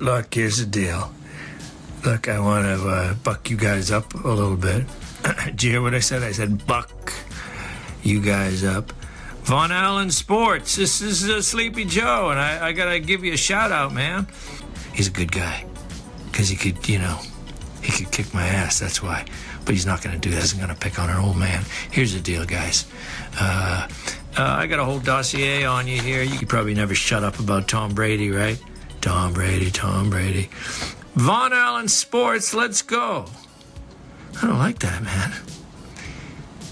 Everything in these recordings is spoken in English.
Look, here's the deal. Look, I want to buck you guys up a little bit. Did you hear what I said? I said buck you guys up. VonAllen Sports, this is Sleepy Joe, and I got to give you a shout-out, man. He's a good guy, because he could kick my ass, that's why. But he's not going to do that. He's going to pick on an old man. Here's the deal, guys. I got a whole dossier on you here. You could probably never shut up about Tom Brady, right? Tom Brady. VonAllen Sports, let's go. I don't like that, man.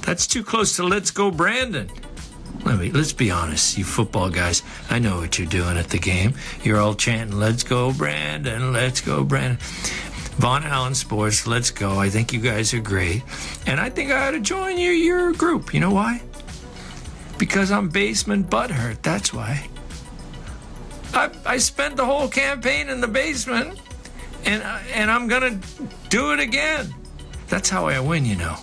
That's too close to Let's Go Brandon. Let's be honest, you football guys. I know what you're doing at the game. You're all chanting, let's go Brandon, let's go Brandon. VonAllen Sports, let's go. I think you guys are great. And I think I ought to join your group. You know why? Because I'm basement butthurt, that's why. I spent the whole campaign in the basement, and I'm gonna do it again. That's how I win, you know.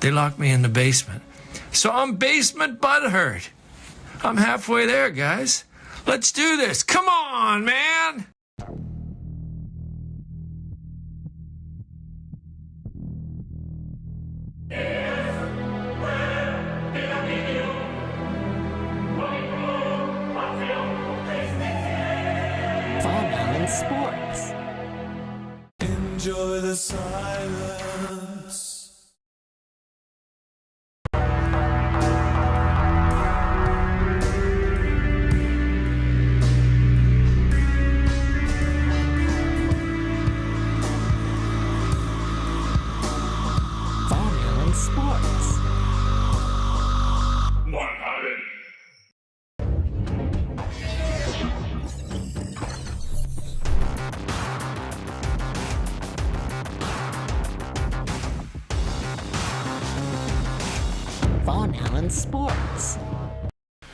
They locked me in the basement. So I'm basement butthurt. I'm halfway there, guys. Let's do this. Come on, man. VonAllen Sports. Enjoy the silence. VonAllen Sports.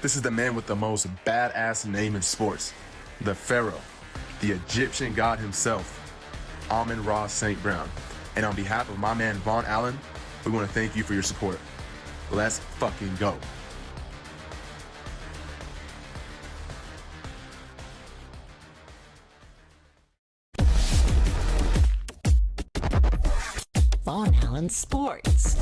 This is the man with the most badass name in sports, the Pharaoh, the Egyptian god himself, Amon-Ra St. Brown. And on behalf of my man VonAllen, we want to thank you for your support. Let's fucking go. VonAllen Sports.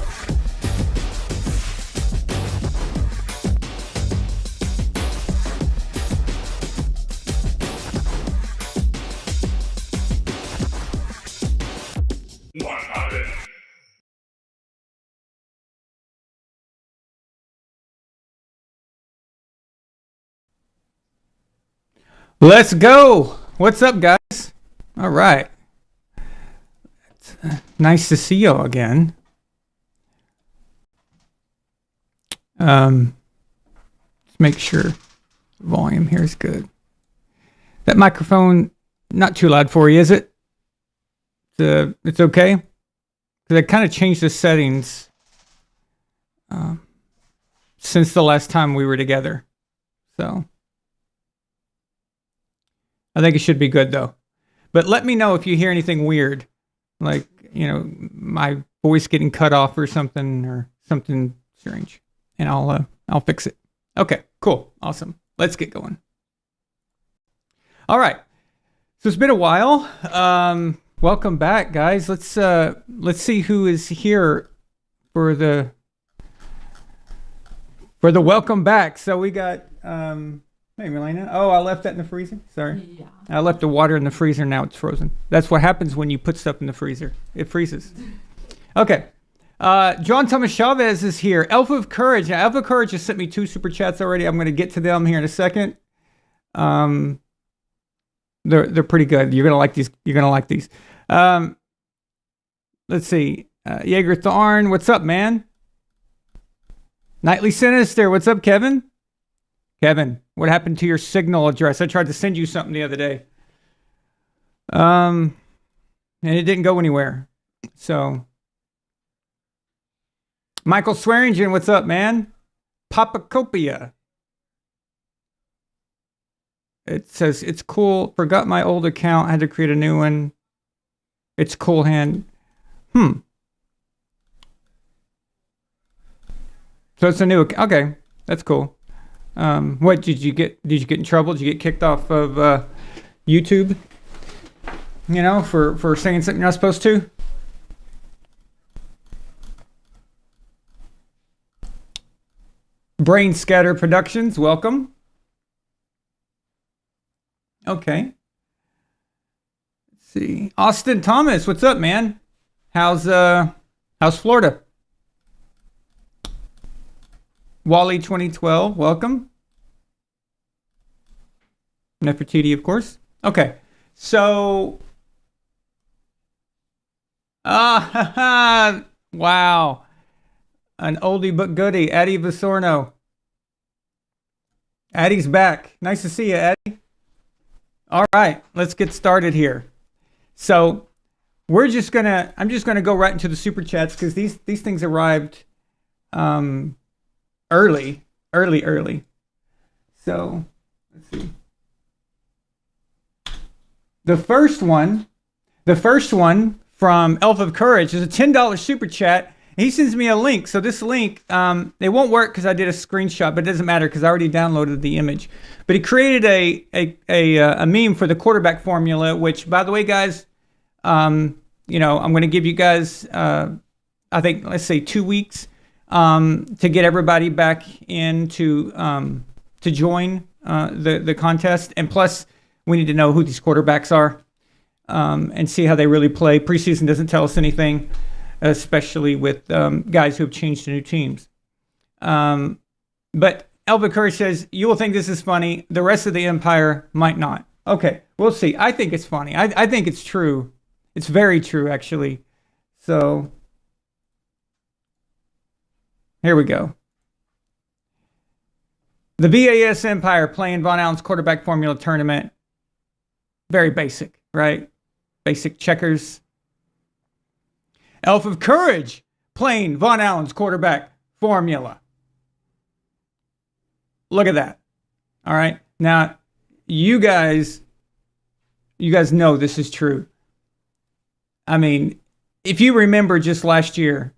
Let's go. What's up, guys? All right. Nice to see y'all again. Let's make sure the volume here is good. That microphone not too loud for you, is it? It's okay? Because I kind of changed the settings since the last time we were together. So I think it should be good, though. But let me know if you hear anything weird, like, you know, my voice getting cut off or something strange, and I'll fix it. Okay, cool, awesome. Let's get going. All right. So it's been a while. Welcome back, guys. Let's see who is here for the welcome back. So we got hey, Melina. Oh, I left that in the freezer. Sorry. Yeah. I left the water in the freezer. Now it's frozen. That's what happens when you put stuff in the freezer. It freezes. Okay. John Thomas Chavez is here. Elf of Courage. Now, Elf of Courage has sent me 2 super chats already. I'm going to get to them here in a second. They're pretty good. You're going to like these. You're going to like these. Let's see. Jaeger Thorn. What's up, man? Nightly Sinister. What's up, Kevin? Kevin, what happened to your Signal address? I tried to send you something the other day. And it didn't go anywhere. So, Michael Swearingen, what's up, man? Papacopia. It says, it's cool. Forgot my old account. Had to create a new one. It's cool hand. So it's a new account. Okay, that's cool. What did you get? Did you get in trouble? Did you get kicked off of YouTube? You know, for saying something you're not supposed to? Brain Scatter Productions, welcome. Okay. Let's see. Austin Thomas, what's up, man? How's Florida? Wally 2012, welcome. Nefertiti, of course. Okay, so wow, an oldie but goodie, Addie Visorno. Addie's back. Nice to see you, Addie. All right, let's get started here. So I'm just gonna go right into the super chats because these things arrived early. So let's see. The first one from Elf of Courage is a $10 super chat. He sends me a link. So this link, it won't work because I did a screenshot, but it doesn't matter because I already downloaded the image. But he created a meme for the quarterback formula, which, by the way, guys, I'm going to give you guys, I think, let's say 2 weeks to get everybody back in to join the contest. And plus, we need to know who these quarterbacks are and see how they really play. Preseason doesn't tell us anything, especially with guys who have changed to new teams. But Elva Curry says, you will think this is funny. The rest of the Empire might not. Okay, we'll see. I think it's funny. I think it's true. It's very true, actually. So, here we go. The VAS Empire playing VonAllen's quarterback formula tournament. Very basic, right? Basic checkers. Elf of Courage playing VonAllen's quarterback formula. look at that. All right. Now, you guys know this is true. I mean, if you remember just last year,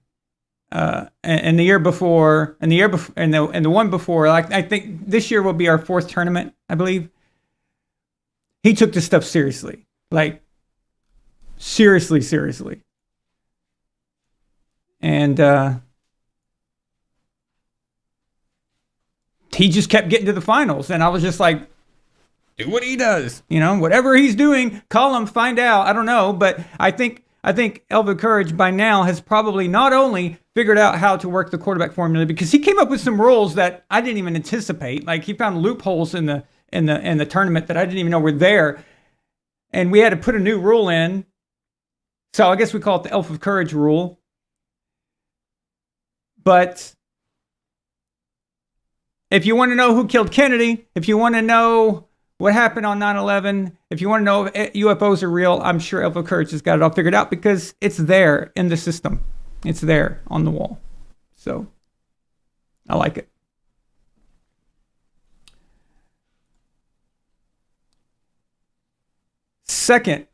and the year before, and the one before, like I think this year will be our 4th tournament, I believe. He took this stuff seriously, like seriously, and he just kept getting to the finals, and I was just like, do what he does, whatever he's doing, call him, find out. I don't know, but I think Elva Courage by now has probably not only figured out how to work the quarterback formula, because he came up with some rules that I didn't even anticipate. Like he found loopholes in the tournament that I didn't even know were there, and we had to put a new rule in. So I guess we call it the Elf of Courage rule. But if you want to know who killed Kennedy, if you want to know what happened on 9/11, if you want to know if UFOs are real, I'm sure Elf of Courage has got it all figured out because it's there in the system. It's there on the wall. So I like it. Second,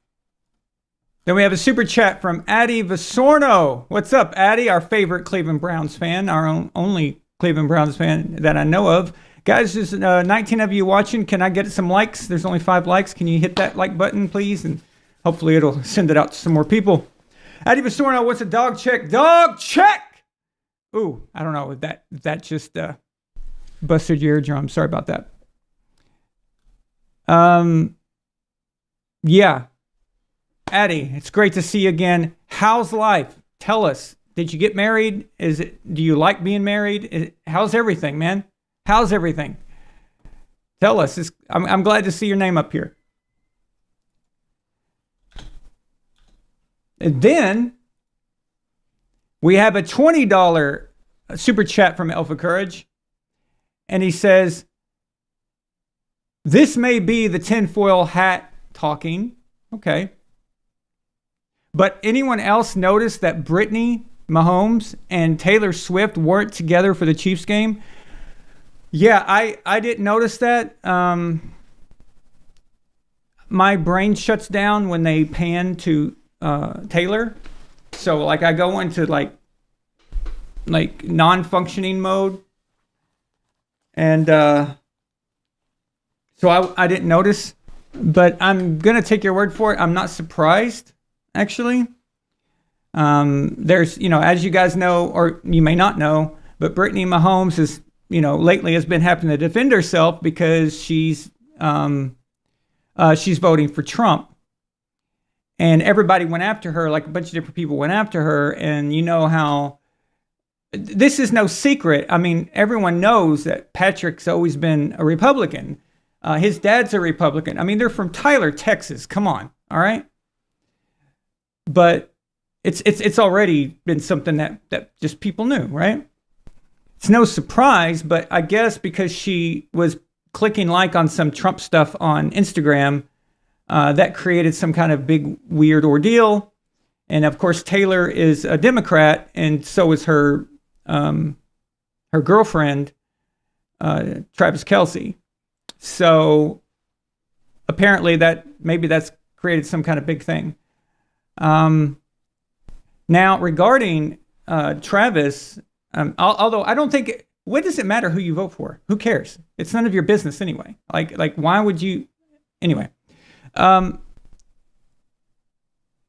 then we have a super chat from Addy Visorno. What's up, Addy? Our favorite Cleveland Browns fan, our only Cleveland Browns fan that I know of. Guys, there's 19 of you watching. Can I get some likes? There's only 5 likes. Can you hit that like button, please? And hopefully it'll send it out to some more people. Addy Visorno, what's a dog check? Dog check! Ooh, I don't know if that just busted your eardrum. Sorry about that. Yeah. Addy, it's great to see you again. How's life? Tell us. Did you get married? Do you like being married? How's everything, man? How's everything? Tell us. I'm glad to see your name up here. And then we have a $20 super chat from Elf of Courage. And he says, this may be the tinfoil hat talking. Okay. But anyone else notice that Brittany Mahomes and Taylor Swift weren't together for the Chiefs game? Yeah, I didn't notice that. My brain shuts down when they pan to Taylor. So like I go into like non-functioning mode. And so I didn't notice. But I'm going to take your word for it. I'm not surprised, actually. There's, as you guys know, or you may not know, but Brittany Mahomes is, lately has been having to defend herself because she's voting for Trump. And everybody went after her, like a bunch of different people went after her. And you know how this is no secret. I mean, everyone knows that Patrick's always been a Republican. His dad's a Republican. I mean, they're from Tyler, Texas. Come on. All right. But it's already been something that just people knew, right? It's no surprise, but I guess because she was clicking like on some Trump stuff on Instagram, that created some kind of big weird ordeal. And of course, Taylor is a Democrat, and so is her girlfriend, Travis Kelce. So apparently that's created some kind of big thing. Now regarding Travis, although I don't think what does it matter who you vote for? Who cares? It's none of your business anyway. Like why would you? Anyway,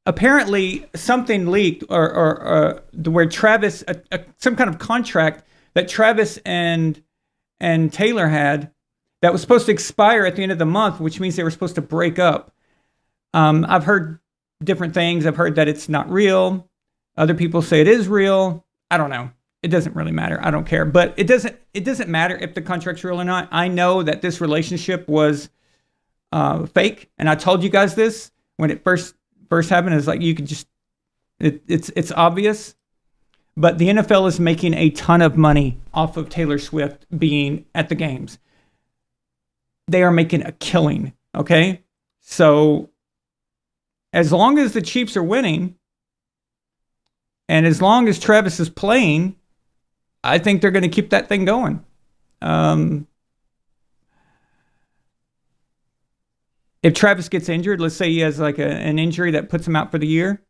apparently something leaked or where Travis some kind of contract that Travis and Taylor had that was supposed to expire at the end of the month, which means they were supposed to break up. I've heard different things. I've heard that it's not real. Other people say it is real. I don't know. It doesn't really matter. I don't care. But it doesn't matter if the contract's real or not. I know that this relationship was fake, and I told you guys this when it first happened. It's like you could just it's obvious. But the NFL is making a ton of money off of Taylor Swift being at the games. They are making a killing, okay? So as long as the Chiefs are winning and as long as Travis is playing, I think they're going to keep that thing going. if Travis gets injured, let's say he has like an injury that puts him out for the year,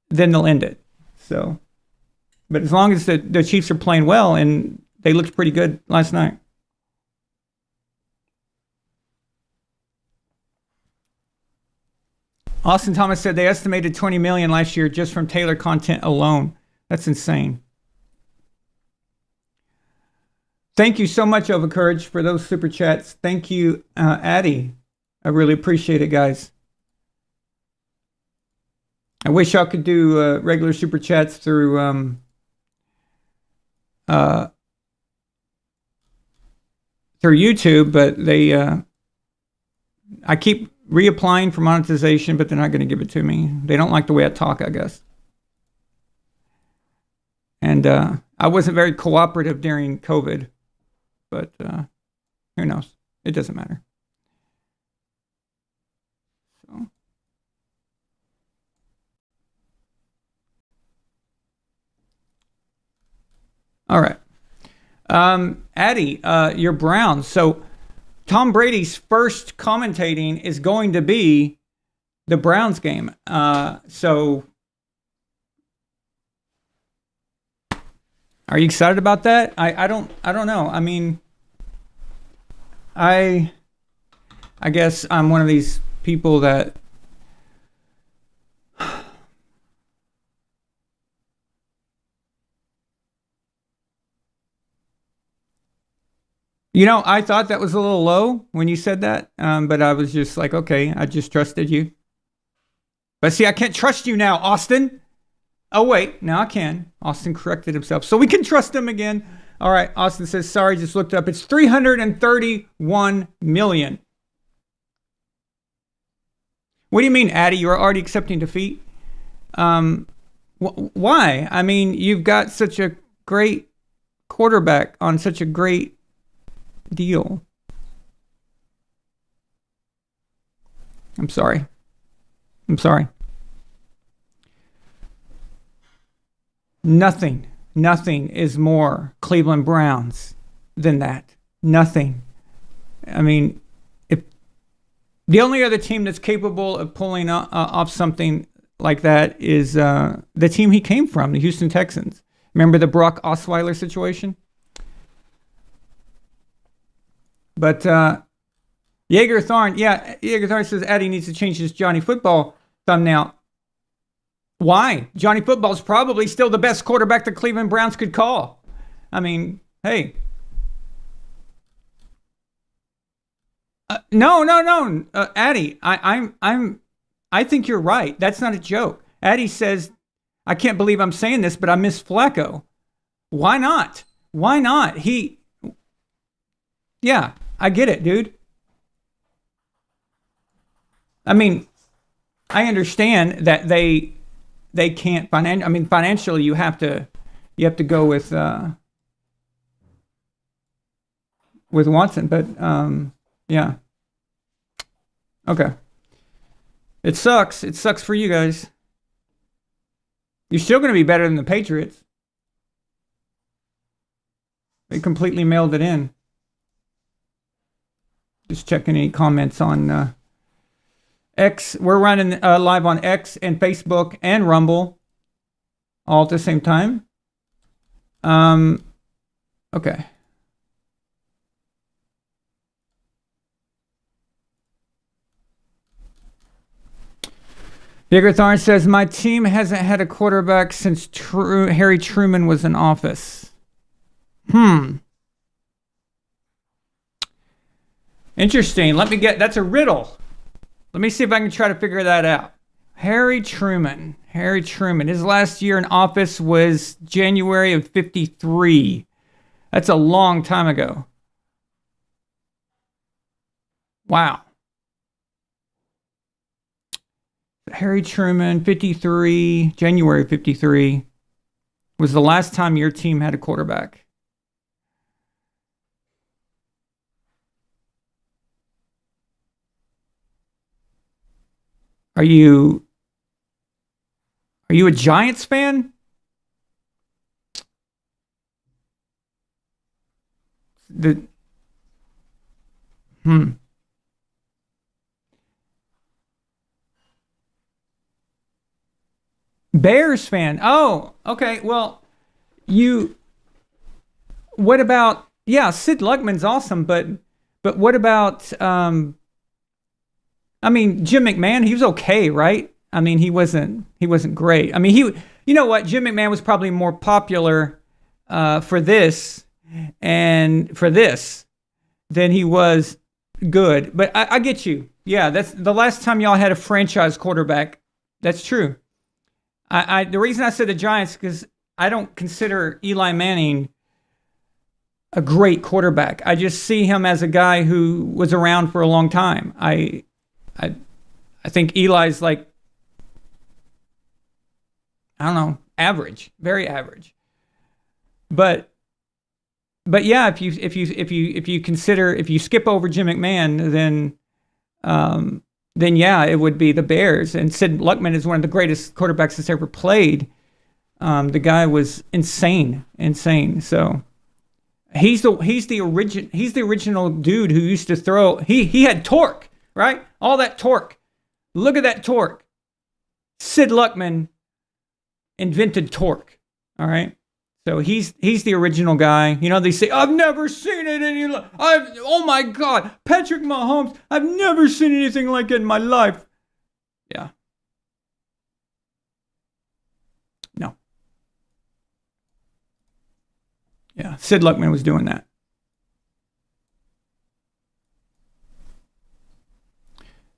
then they'll end it. So, but as long as the Chiefs are playing well, and they looked pretty good last night. Austin Thomas said they estimated $20 million last year just from Taylor content alone. That's insane. Thank you so much, Overcourage, for those super chats. Thank you, Addie. I really appreciate it, guys. I wish y'all could do regular super chats through YouTube, but I keep reapplying for monetization, but they're not going to give it to me. They don't like the way I talk, I guess. And I wasn't very cooperative during COVID, but who knows? It doesn't matter. So. All right. Addie, your Browns. So Tom Brady's first commentating is going to be the Browns game. So are you excited about that? I don't know. I mean, I guess I'm one of these people that I thought that was a little low when you said that, but I was just like, okay, I just trusted you. But see, I can't trust you now, Austin. Oh, wait, now I can. Austin corrected himself, so we can trust him again. All right, Austin says, sorry, just looked up. It's $331 million. What do you mean, Addie? You're already accepting defeat? Why? I mean, you've got such a great quarterback on such a great deal. I'm sorry. Nothing is more Cleveland Browns than that. Nothing. I mean, if the only other team that's capable of pulling off something like that is the team he came from, the Houston Texans. Remember the Brock Osweiler situation? But Jaeger Tharn says Addie needs to change his Johnny Football thumbnail. Why? Johnny Football's probably still the best quarterback the Cleveland Browns could call. I mean, hey. No, Addie, I think you're right. That's not a joke. Addie says, I can't believe I'm saying this, but I miss Flacco. Why not? Yeah, I get it, dude. I mean, I understand that they can't financially you have to go with Watson, but yeah. Okay. It sucks. It sucks for you guys. You're still going to be better than the Patriots. They completely mailed it in. Just checking any comments on X. We're running live on X and Facebook and Rumble all at the same time. Okay. Digger Tharn says, my team hasn't had a quarterback since Harry Truman was in office. Interesting. That's a riddle. Let me see if I can try to figure that out. Harry Truman. His last year in office was January of 1953. That's a long time ago. Wow. Harry Truman, 1953, January of 1953, was the last time your team had a quarterback. Are you a Giants fan? Bears fan. Oh, okay. Well, what about, yeah, Sid Luckman's awesome, but what about, Jim McMahon, he was okay, right? I mean, he wasn't great. I mean, you know what? Jim McMahon was probably more popular for this and for this than he was good. But I get you. Yeah, that's the last time y'all had a franchise quarterback. That's true. The reason I said the Giants because I don't consider Eli Manning a great quarterback. I just see him as a guy who was around for a long time. I think Eli's like, I don't know, average, very average. But yeah, if you consider, if you skip over Jim McMahon, then yeah, it would be the Bears. And Sid Luckman is one of the greatest quarterbacks that's ever played. The guy was insane. So he's the original dude who used to throw. He had torque, right? All that torque. Look at that torque. Sid Luckman invented torque. All right. So he's the original guy. You know, they say, I've never seen it oh my God, Patrick Mahomes, I've never seen anything like it in my life. Yeah. No. Yeah, Sid Luckman was doing that.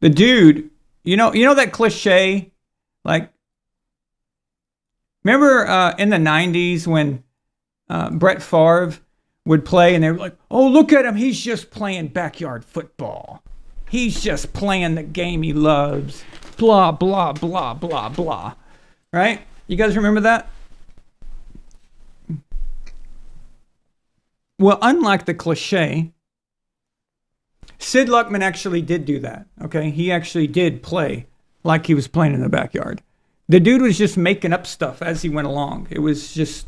The dude, you know that cliche, like, remember in the 90s when Brett Favre would play and they were like, oh, look at him. He's just playing backyard football. He's just playing the game he loves. Blah, blah, blah, blah, blah. Right? You guys remember that? Well, unlike the cliche, Sid Luckman actually did do that. Okay? He actually did play like he was playing in the backyard. The dude was just making up stuff as he went along. It was just,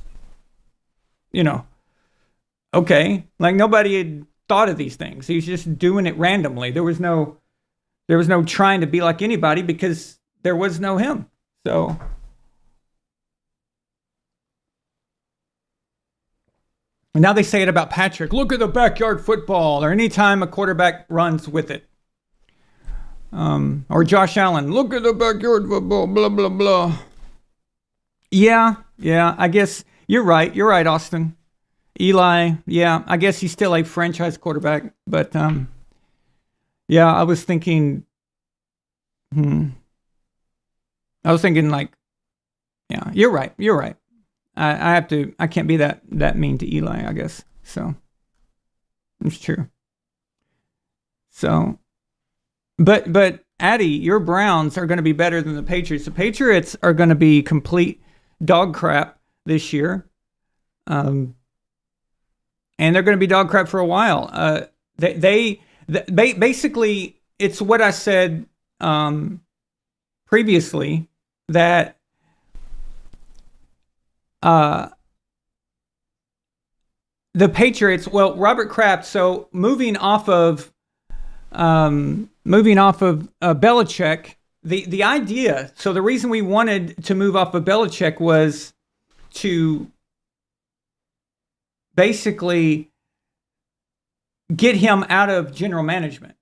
okay. Like nobody had thought of these things. He was just doing it randomly. There was no trying to be like anybody because there was no him. So and now they say it about Patrick. Look at the backyard football, or anytime a quarterback runs with it. Or Josh Allen, look at the backyard football, blah, blah, blah. Yeah, I guess you're right, Austin. Eli, yeah, I guess he's still a franchise quarterback, but, yeah, I was thinking like, yeah, you're right. I can't be that mean to Eli, I guess, so, it's true. So, But Addy, your Browns are going to be better than the Patriots. The Patriots are going to be complete dog crap this year, and they're going to be dog crap for a while. They basically, it's what I said previously, that the Patriots. Well, Robert Kraft. So moving off of Belichick, the idea, so the reason we wanted to move off of Belichick was to basically get him out of general management.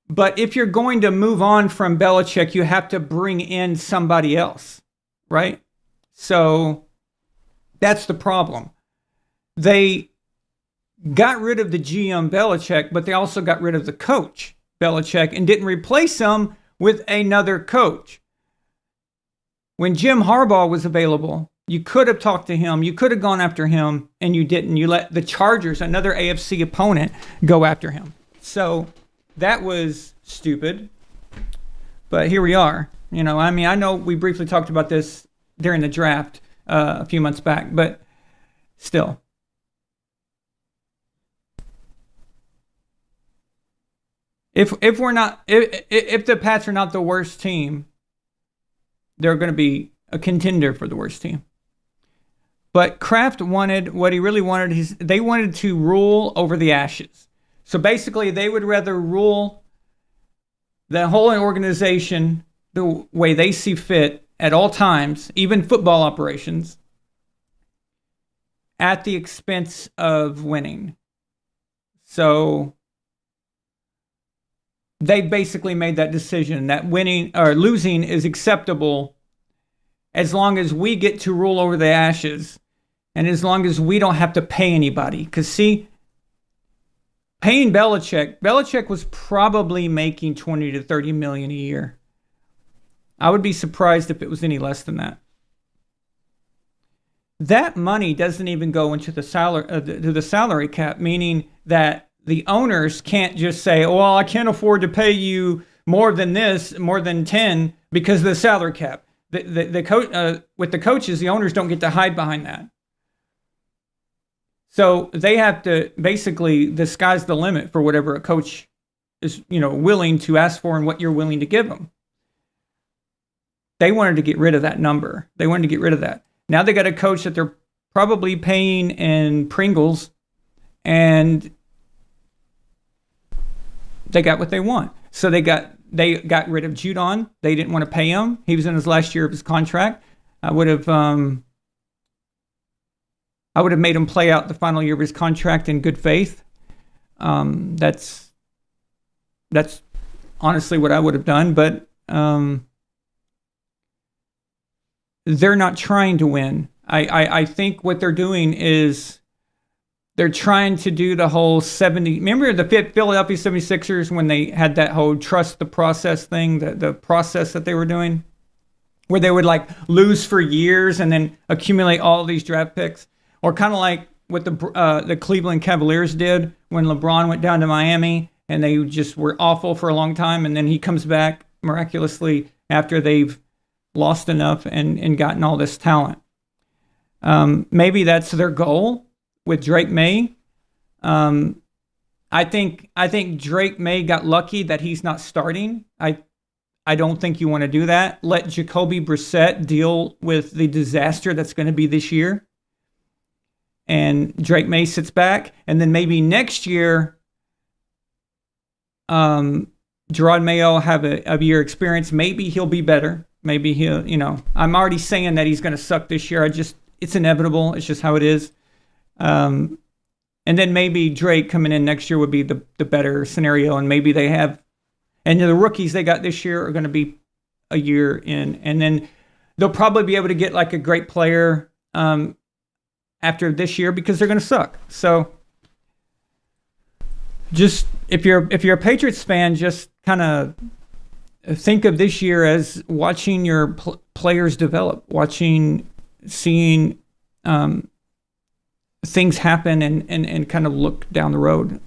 But if you're going to move on from Belichick, you have to bring in somebody else, right? So that's the problem. They got rid of the GM Belichick, but they also got rid of the coach Belichick and didn't replace him with another coach. When Jim Harbaugh was available, you could have talked to him, you could have gone after him, and you didn't. You let the Chargers, another AFC opponent, go after him. So that was stupid. But here we are. I know we briefly talked about this during the draft a few months back, but still. If the Pats are not the worst team, they're going to be a contender for the worst team. But Kraft wanted, what he really wanted, they wanted to rule over the ashes. So basically, they would rather rule the whole organization the way they see fit at all times, even football operations, at the expense of winning. So they basically made that decision that winning or losing is acceptable as long as we get to rule over the ashes and as long as we don't have to pay anybody. Because, see, paying Belichick was probably making 20 to 30 million a year. I would be surprised if it was any less than that. That money doesn't even go into the salary cap, meaning that the owners can't just say, well, I can't afford to pay you more than this, more than 10 because of the salary cap. With the coaches, the owners don't get to hide behind that. So they have to basically, the sky's the limit for whatever a coach is, willing to ask for and what you're willing to give them. They wanted to get rid of that number. They wanted to get rid of that. Now they got a coach that they're probably paying in Pringles, and they got what they want. So they got rid of Judon. They didn't want to pay him. He was in his last year of his contract. I would have made him play out the final year of his contract in good faith. That's honestly what I would have done. But they're not trying to win. I think what they're doing is they're trying to do the whole 70. Remember the Philadelphia 76ers when they had that whole trust the process thing, the process that they were doing, where they would like lose for years and then accumulate all these draft picks, or kind of like what the Cleveland Cavaliers did when LeBron went down to Miami and they just were awful for a long time, and then he comes back miraculously after they've lost enough and gotten all this talent. Maybe that's their goal with Drake May. I think Drake May got lucky that he's not starting. I don't think you want to do that. Let Jacoby Brissett deal with the disaster that's going to be this year. And Drake May sits back, and then maybe next year, Gerard Mayo have a year experience. Maybe he'll be better. Maybe he'll, I'm already saying that he's going to suck this year. It's inevitable. It's just how it is. And then maybe Drake coming in next year would be the better scenario. And maybe they have, and the rookies they got this year are going to be a year in. And then they'll probably be able to get like a great player after this year because they're going to suck. So just, if you're a Patriots fan, just kind of think of this year as watching your players develop, seeing things happen and kind of look down the road.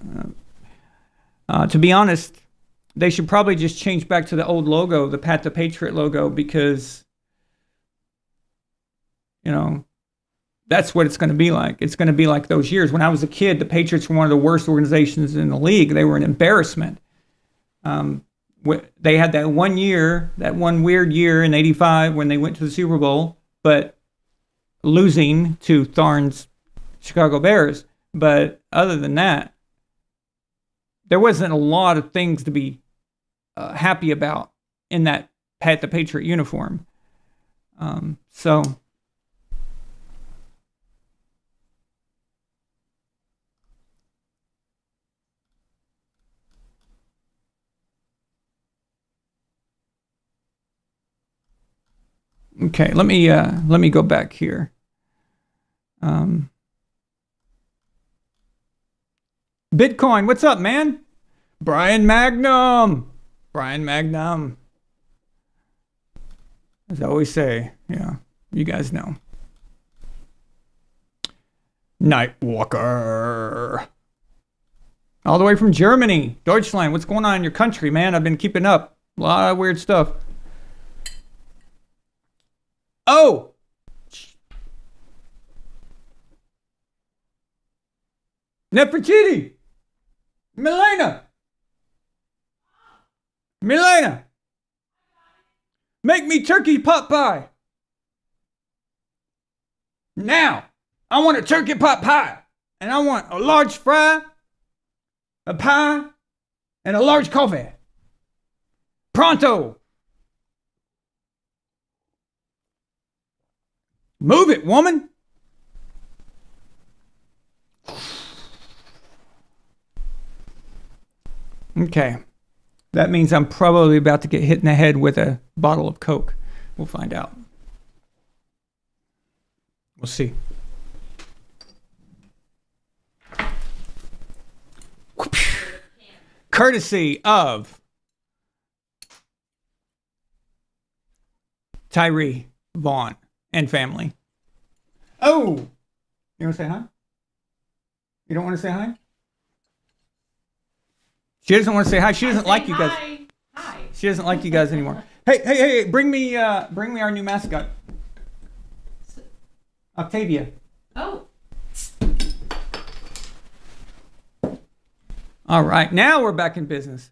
To be honest, they should probably just change back to the old logo, the Pat the Patriot logo, because, that's what it's going to be like. It's going to be like those years. When I was a kid, the Patriots were one of the worst organizations in the league. They were an embarrassment. They had that one weird year in '85 when they went to the Super Bowl, but losing to Tharn's Chicago Bears. But other than that, there wasn't a lot of things to be happy about in that Pat the Patriot uniform. So okay, let me go back here. Bitcoin, what's up, man? Brian Magnum. As I always say, yeah, you guys know. Nightwalker. All the way from Germany. Deutschland, what's going on in your country, man? I've been keeping up. A lot of weird stuff. Oh! Nefertiti! Milena! Make me turkey pot pie! Now! I want a turkey pot pie! And I want a large fry, a pie, and a large coffee. Pronto! Move it, woman. Okay. That means I'm probably about to get hit in the head with a bottle of Coke. We'll find out. We'll see. Courtesy of Tyree, Vaughn, and family. Oh! You want to say hi? You don't want to say hi? She doesn't want to say hi. She doesn't like you guys. Hi. She doesn't like you guys anymore. Hey! Bring me our new mascot, Octavia. Oh. All right, now we're back in business.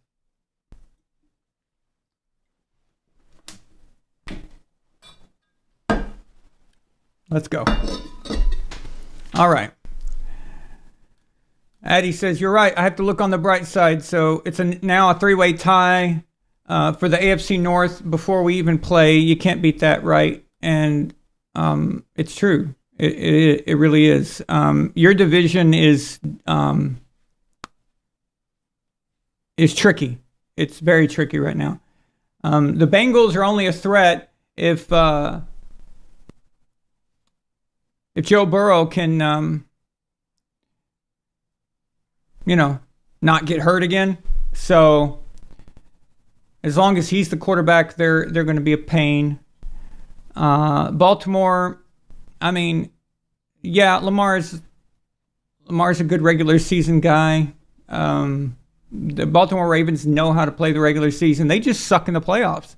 Let's go. All right. Addie says, you're right. I have to look on the bright side. So it's now a three-way tie for the AFC North before we even play. You can't beat that, right? And it's true. It really is. Your division is tricky. It's very tricky right now. The Bengals are only a threat if Joe Burrow can, not get hurt again. So as long as he's the quarterback, they're going to be a pain. Baltimore, I mean, yeah, Lamar's a good regular season guy. The Baltimore Ravens know how to play the regular season. They just suck in the playoffs.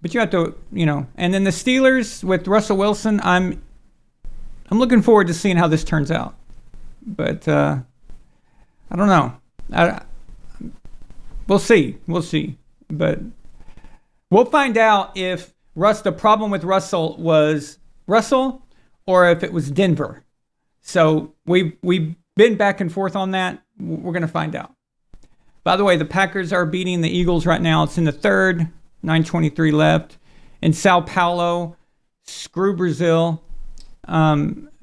But you have to, and then the Steelers with Russell Wilson, I'm looking forward to seeing how this turns out. But I don't know. We'll see. But we'll find out if the problem with Russell was Russell or if it was Denver. So we've been back and forth on that. We're going to find out. By the way, the Packers are beating the Eagles right now. It's in the third, 9:23 left. In Sao Paulo, screw Brazil.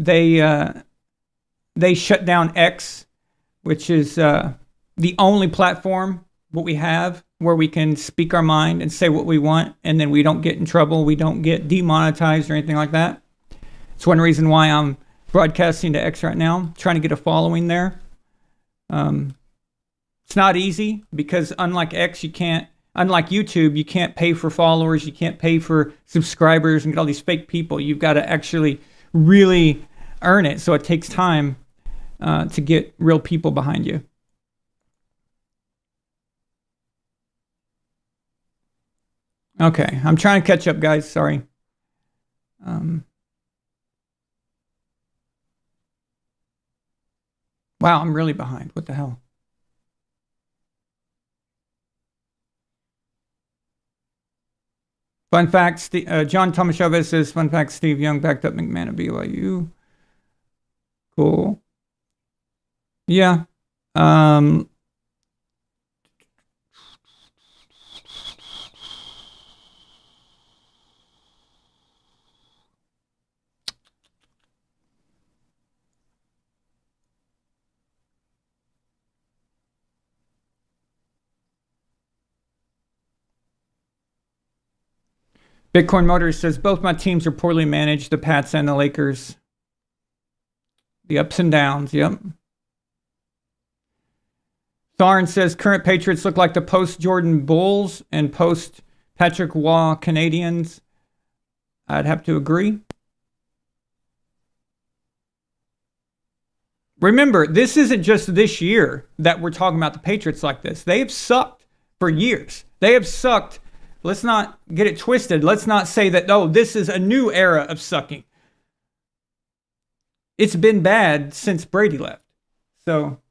They shut down X, which is the only platform what we have where we can speak our mind and say what we want, and then we don't get in trouble. We don't get demonetized or anything like that. It's one reason why I'm broadcasting to X right now, trying to get a following there. It's not easy because unlike YouTube, you can't pay for followers, you can't pay for subscribers and get all these fake people. You've got to actually really earn it. So it takes time to get real people behind you. Okay, I'm trying to catch up, guys. Sorry. Wow, I'm really behind. What the hell? Fun fact, John Thomas Chavez says, fun fact, Steve Young backed up McMahon at BYU. Cool. Yeah. Bitcoin Motors says, both my teams are poorly managed, the Pats and the Lakers. The ups and downs, yep. Tharn says, current Patriots look like the post-Jordan Bulls and post-Patrick Waugh Canadians. I'd have to agree. Remember, this isn't just this year that we're talking about the Patriots like this. They have sucked for years. They have sucked. Let's not get it twisted. Let's not say that, oh, this is a new era of sucking. It's been bad since Brady left. So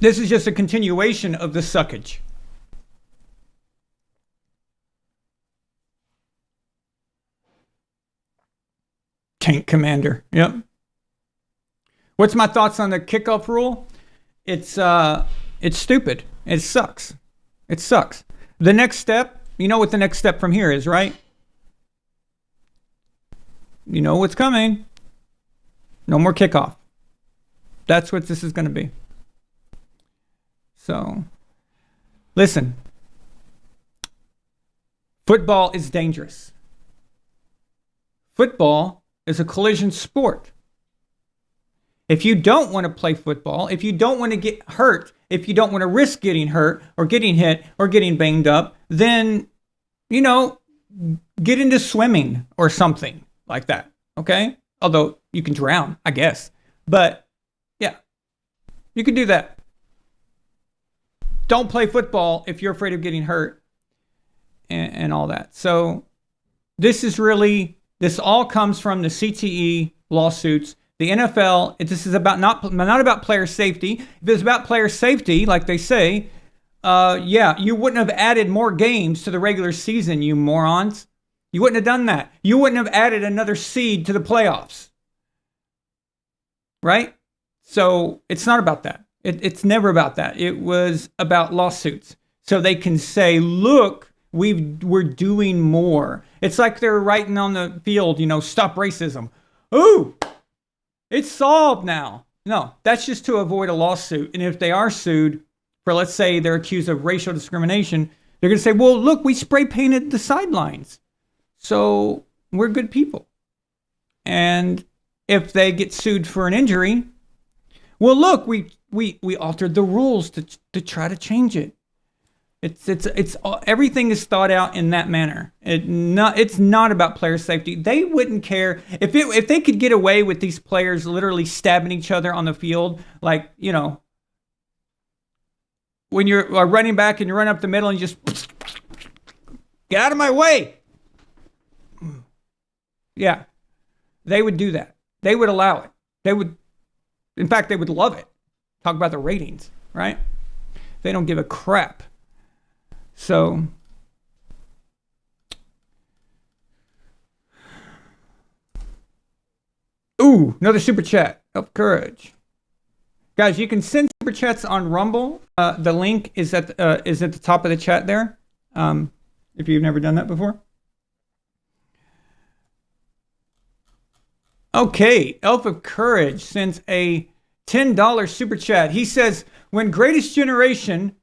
this is just a continuation of the suckage. Tank Commander. Yep. What's my thoughts on the kickoff rule? It's stupid. It sucks. the next step, you know what the next step from here is, right? You know what's coming. No more kickoff. That's what this is going to be. So, listen. Football is dangerous. Football is a collision sport. If you don't want to play football, if you don't want to get hurt, if you don't want to risk getting hurt or getting hit or getting banged up, then, you know, get into swimming or something like that. Okay? Although you can drown, I guess. But yeah, you can do that. Don't play football if you're afraid of getting hurt and all that. So this all comes from the CTE lawsuits. The NFL, this is about not about player safety. If it was about player safety, like they say, you wouldn't have added more games to the regular season, you morons. You wouldn't have done that. You wouldn't have added another seed to the playoffs. Right? So it's not about that. It's never about that. It was about lawsuits. So they can say, look, we're doing more. It's like they're writing on the field, stop racism. Ooh, it's solved now. No, that's just to avoid a lawsuit. And if they are sued for, let's say, they're accused of racial discrimination, they're going to say, well, look, we spray painted the sidelines. So we're good people. And if they get sued for an injury, well, look, we altered the rules to try to change it. It's everything is thought out in that manner. It's not about player safety. They wouldn't care if they could get away with these players literally stabbing each other on the field, like, when you're running back and you run up the middle and you just get out of my way. Yeah, they would do that. They would allow it. In fact, they would love it. Talk about the ratings, right? They don't give a crap. So, another super chat of courage. Guys, you can send super chats on Rumble. The link is at the top of the chat there. If you've never done that before. Okay, Elf of Courage sends a $10 super chat. He says, when the greatest generation,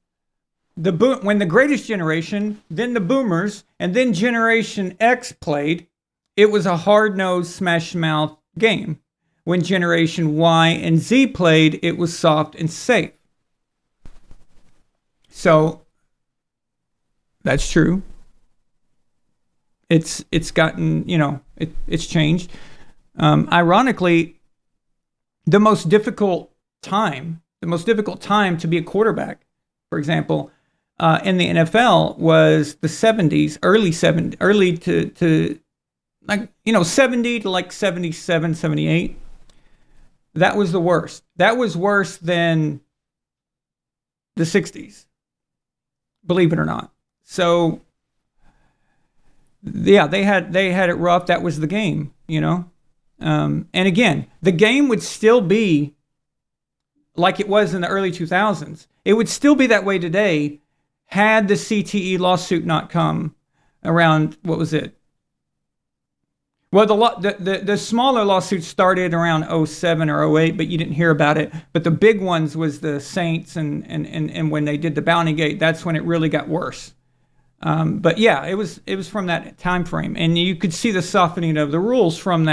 then the boomers, and then Generation X played, it was a hard-nosed, smash-mouth game. When Generation Y and Z played, it was soft and safe. So, that's true. It's gotten, it's changed. Ironically, the most difficult time to be a quarterback, for example, in the NFL was the 70s, early to like, 70 to like 77, 78. That was the worst. That was worse than the 60s, believe it or not. So, yeah, they had it rough. That was the game, And again, the game would still be like it was in the early 2000s. It would still be that way today had the CTE lawsuit not come around. What was it? Well, the smaller lawsuits started around 07 or 08, but you didn't hear about it. But the big ones was the Saints and when they did the Bounty Gate, that's when it really got worse. But yeah, it was from that time frame, and you could see the softening of the rules from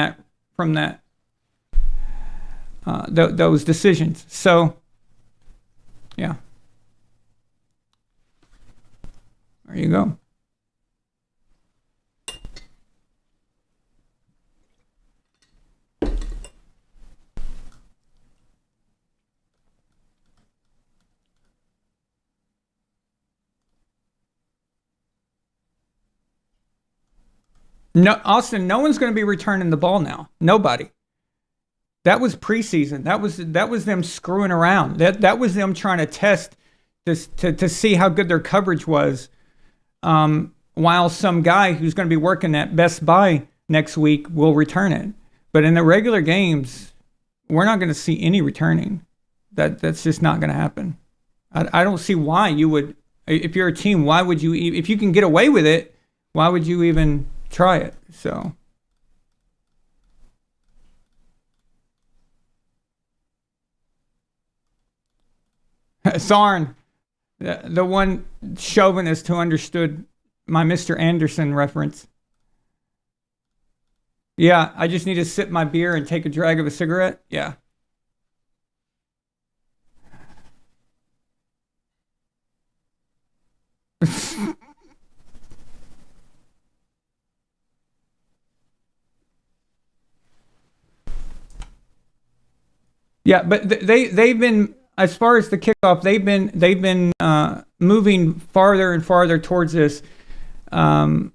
those decisions. So, yeah, there you go. No, Austin, no one's going to be returning the ball now. Nobody. That was preseason. That was them screwing around. That was them trying to test this to see how good their coverage was. While some guy who's going to be working at Best Buy next week will return it. But in the regular games, we're not going to see any returning. That's just not going to happen. I don't see why you would If you're a team, why would you? If you can get away with it, why would you even try it? So. Sarn, the one chauvinist who understood my Mr. Anderson reference. Yeah, I just need to sip my beer and take a drag of a cigarette. Yeah. Yeah, but they've been, as far as the kickoff, they've been moving farther and farther towards this, trying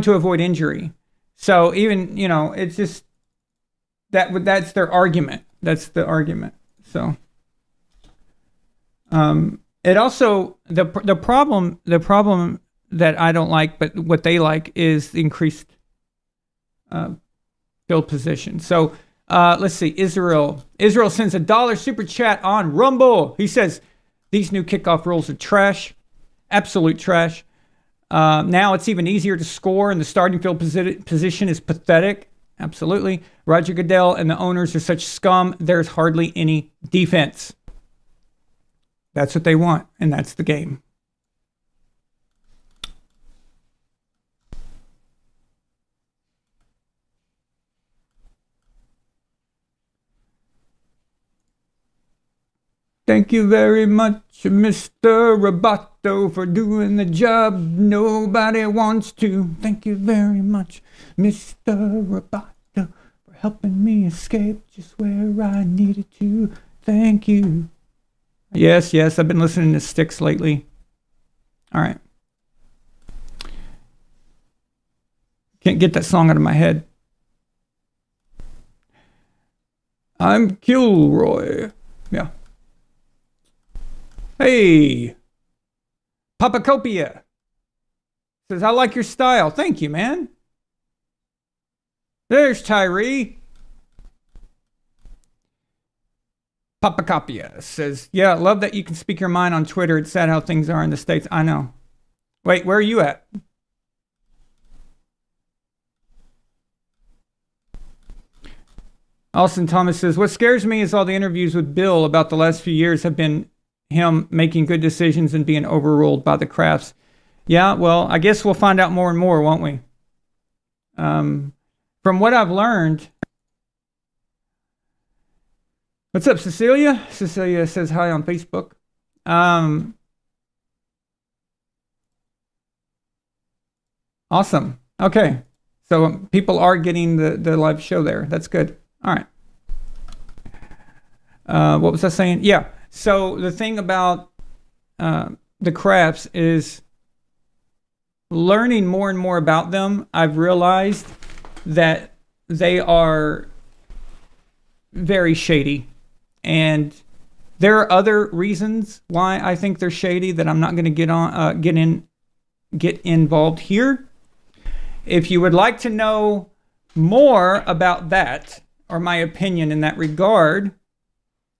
to avoid injury. So even, it's just that's their argument. That's the argument. So it also the problem that I don't like, but what they like is the increased field position. So. Let's see. Israel sends $1 super chat on Rumble. He says, these new kickoff rules are trash. Absolute trash. Now it's even easier to score, and the starting field position is pathetic. Absolutely. Roger Goodell and the owners are such scum, there's hardly any defense. That's what they want, and that's the game. Thank you very much, Mr. Roboto, for doing the job nobody wants to. Thank you very much, Mr. Roboto, for helping me escape just where I needed to. Thank you. Yes, I've been listening to Styx lately. All right. Can't get that song out of my head. I'm Kilroy. Yeah. Hey, Papacopia says, I like your style. Thank you, man. There's Tyree. Papacopia says, yeah, love that you can speak your mind on Twitter. It's sad how things are in the States. I know. Wait, where are you at? Austin Thomas says, what scares me is all the interviews with Bill about the last few years have been him making good decisions and being overruled by the crafts. Yeah, well, I guess we'll find out more and more, won't we? From what I've learned. What's up, Cecilia? Cecilia says hi on Facebook. Awesome. Okay. So people are getting the live show there. That's good. All right. What was I saying? Yeah. So the thing about the crafts is learning more and more about them. I've realized that they are very shady, and there are other reasons why I think they're shady that I'm not going to get involved here. If you would like to know more about that, or my opinion in that regard,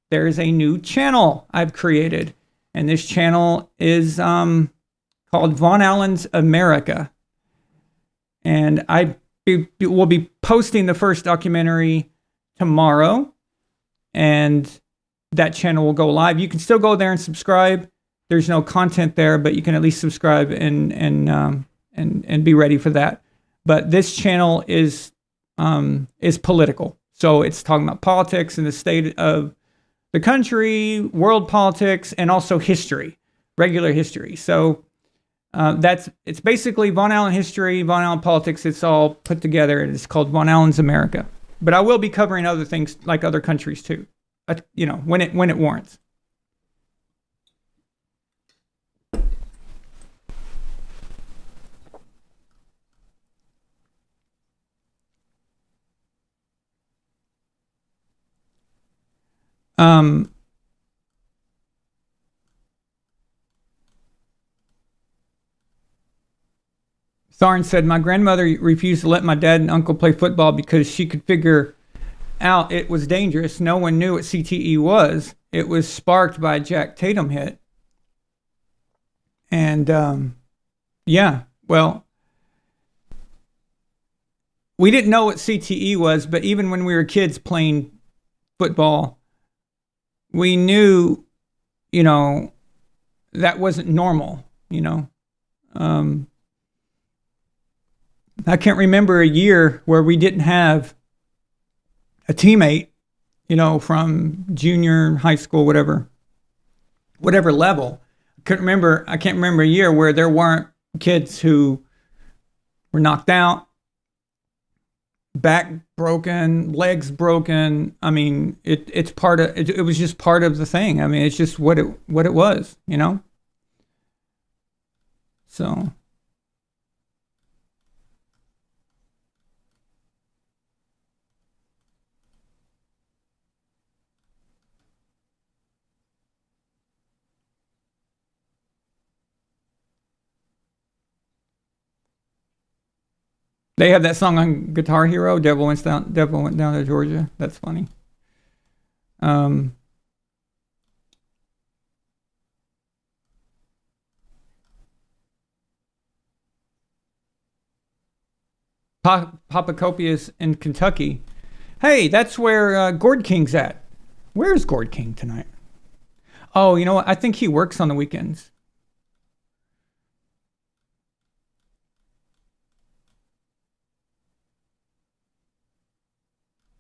there is a new channel I've created, and this channel is called VonAllen's America, and I will be posting the first documentary tomorrow, and that channel will go live. You can still go there and subscribe. There's no content there, but you can at least subscribe and be ready for that. But this channel is political, so it's talking about politics and the state of the country, world politics, and also history, regular history. So it's basically Von Allen history, Von Allen politics. It's all put together, and it's called Von Allen's America. But I will be covering other things like other countries too, when it warrants. Tharn said, my grandmother refused to let my dad and uncle play football because she could figure out it was dangerous. No one knew what CTE was. It was sparked by a Jack Tatum hit. And yeah, well, we didn't know what CTE was, but even when we were kids playing football, we knew, that wasn't normal, I can't remember a year where we didn't have a teammate, from junior high school, whatever level. I can't remember a year where there weren't kids who were knocked out, back broken, legs broken. I mean, it's part of it. It was just part of the thing. I mean, it's just what it was, So they have that song on Guitar Hero, Devil Went Down to Georgia. That's funny. Papacopius in Kentucky. Hey, that's where Gord King's at. Where's Gord King tonight? Oh, you know what? I think he works on the weekends.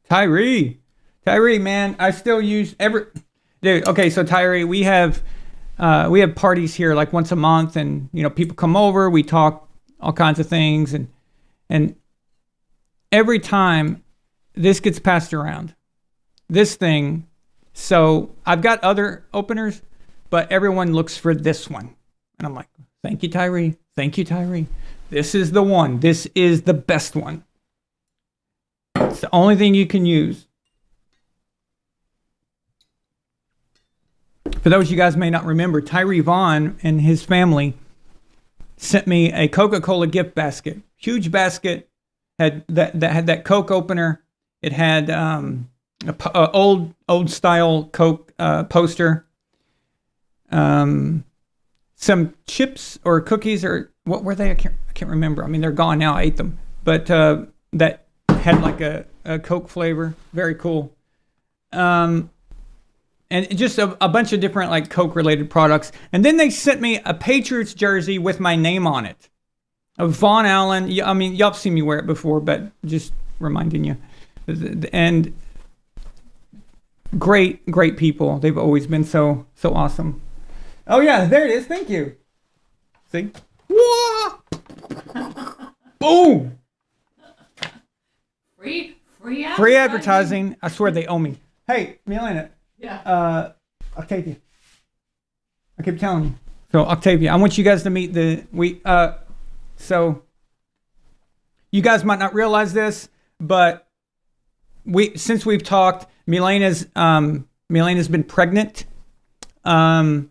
Tyree, man, I still use dude. Okay, so Tyree, we have parties here like once a month, and people come over, we talk all kinds of things, and every time this gets passed around, this thing. So I've got other openers, but everyone looks for this one, and I'm like, thank you, Tyree. Thank you, Tyree. This is the one. This is the best one. It's the only thing you can use. For those of you guys may not remember, Tyree Vaughn and his family sent me a Coca-Cola gift basket. Huge basket. Had that Coke opener. It had a old style Coke poster. Some chips or cookies, or what were they? I can't remember. I mean, they're gone now. I ate them. But that had like a Coke flavor. Very cool. And just a bunch of different like Coke related products. And then they sent me a Patriots jersey with my name on it. Of VonAllen. I mean, y'all have seen me wear it before, but just reminding you. And great people. They've always been so awesome. Oh yeah, there it is. Thank you. See? Whoa! Boom! Free advertising. I swear they owe me. Hey, Milena. Yeah. Octavia. I keep telling you. So Octavia, I want you guys to meet so you guys might not realize this, but since we've talked, Milena's been pregnant. And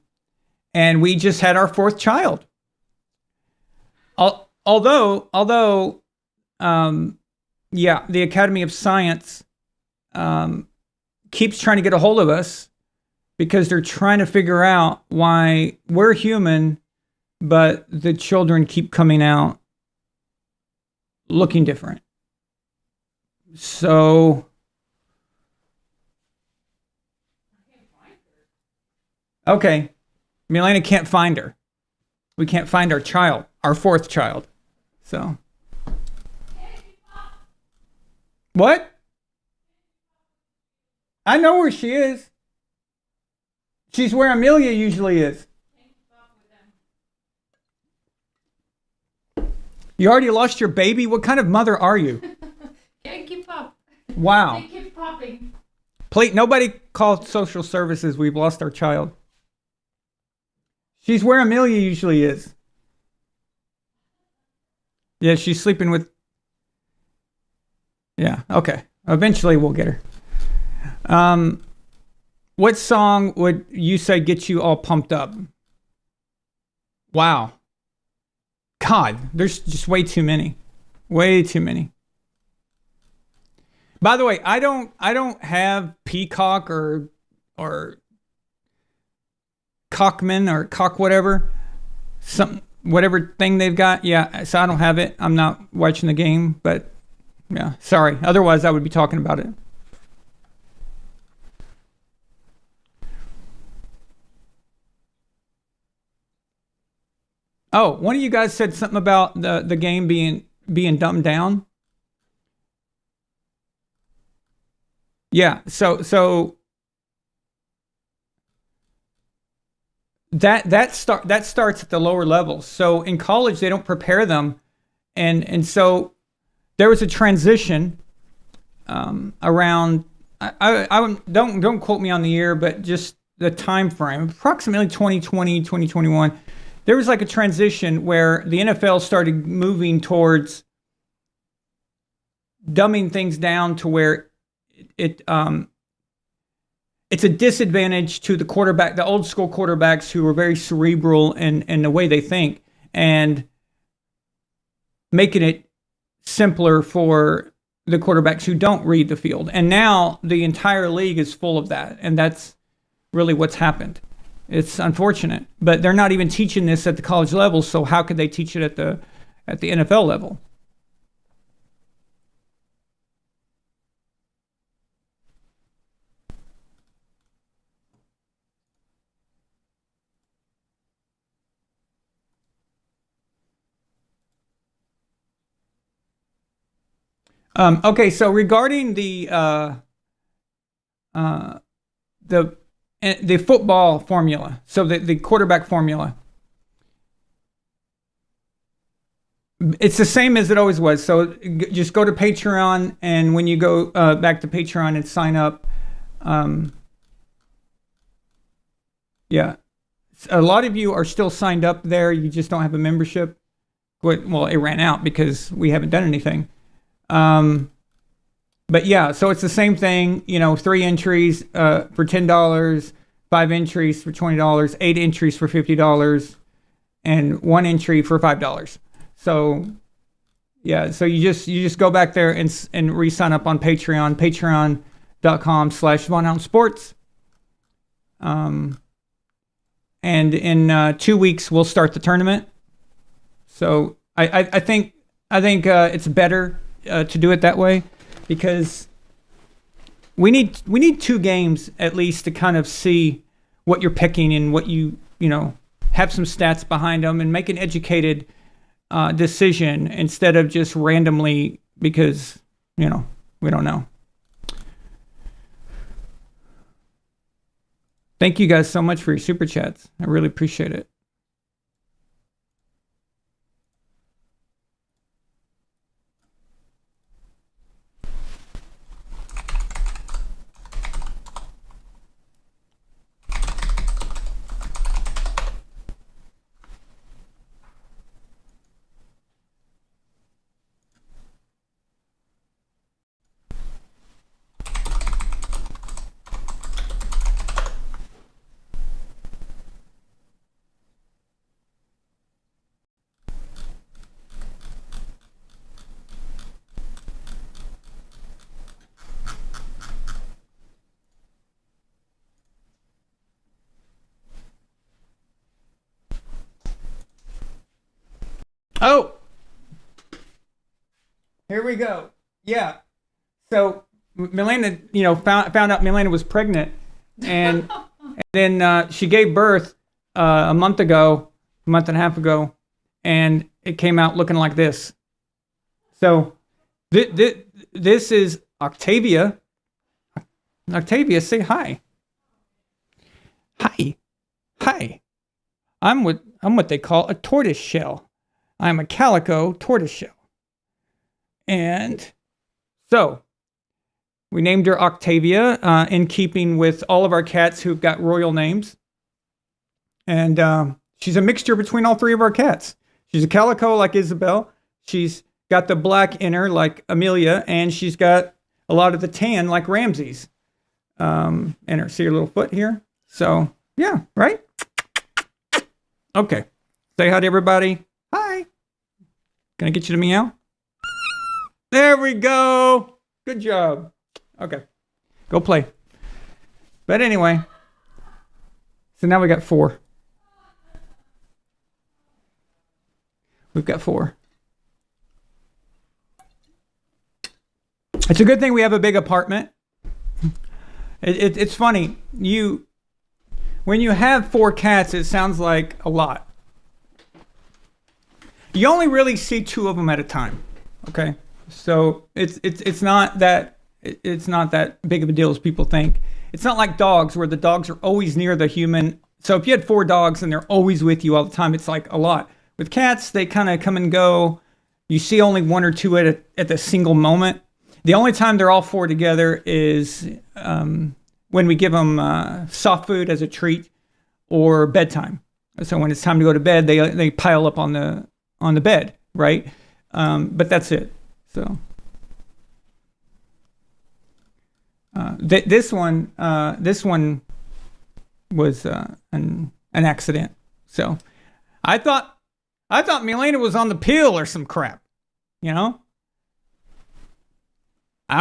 we just had our fourth child. Although the Academy of Science keeps trying to get a hold of us because they're trying to figure out why we're human, but the children keep coming out looking different. So, okay, Milena can't find her. We can't find our child, our fourth child. So, what? I know where she is. She's where Amelia usually is. You already lost your baby? What kind of mother are you? Can't keep up. Wow. They keep popping. Please, nobody called social services. We've lost our child. She's where Amelia usually is. Yeah, she's sleeping with... Yeah, okay. Eventually we'll get her. What song would you say gets you all pumped up? Wow. God, there's just way too many. Way too many. By the way, I don't have Peacock or Cockman or Cock whatever. some whatever thing they've got. Yeah, so I don't have it. I'm not watching the game, but yeah, sorry. Otherwise, I would be talking about it. Oh, one of you guys said something about the game being dumbed down. Yeah, so that starts at the lower levels. So in college they don't prepare them, and so there was a transition around. I don't quote me on the year, but just the time frame, approximately 2020, 2021. There was like a transition where the NFL started moving towards dumbing things down to where it's a disadvantage to the quarterback, the old school quarterbacks who are very cerebral in the way they think, and making it simpler for the quarterbacks who don't read the field. And now the entire league is full of that, and that's really what's happened. It's unfortunate, but they're not even teaching this at the college level, so how could they teach it at the NFL level? Okay, so regarding the football formula, so the quarterback formula, it's the same as it always was. So just go to Patreon, and when you go back to Patreon and sign up, yeah, a lot of you are still signed up there. You just don't have a membership. Well, it ran out because we haven't done anything. But yeah, so it's the same thing, 3 entries for $10, 5 entries for $20, 8 entries for $50, and 1 entry for $5. So yeah, so you just go back there and re-sign up on Patreon, patreon.com/VonAllen Sports. And in 2 weeks we'll start the tournament. So I think it's better to do it that way, because we need 2 games at least to kind of see what you're picking and what you have some stats behind them and make an educated decision instead of just randomly because we don't know. Thank you guys so much for your super chats. I really appreciate it. Oh, here we go. Yeah. So Milena, found out Milena was pregnant, and then she gave birth a month and a half ago, and it came out looking like this. So this is Octavia. Octavia, say hi. Hi. Hi. I'm what they call a tortoise shell. I'm a calico tortoiseshell. And so we named her Octavia in keeping with all of our cats who've got royal names. And she's a mixture between all 3 of our cats. She's a calico like Isabel. She's got the black inner like Amelia. And she's got a lot of the tan like Ramsey's. And her, see her little foot here? So, yeah, right? Okay. Say hi to everybody. Hi. Can I get you to meow? There we go. Good job. Okay. Go play. But anyway. So now we got 4. We've got 4. It's a good thing we have a big apartment. It's funny. When you have 4 cats, it sounds like a lot. You only really see 2 of them at a time. Okay, so it's not that big of a deal as people think. It's not like dogs, where the dogs are always near the human. So if you had 4 dogs and they're always with you all the time, it's like a lot. With cats, they kind of come and go. You see only 1 or 2 at the single moment. The only time they're all 4 together is when we give them soft food as a treat or bedtime. So when it's time to go to bed, they pile up on the bed, right? But that's it. So this one was an accident. So I thought Milena was on the pill or some crap, you know. I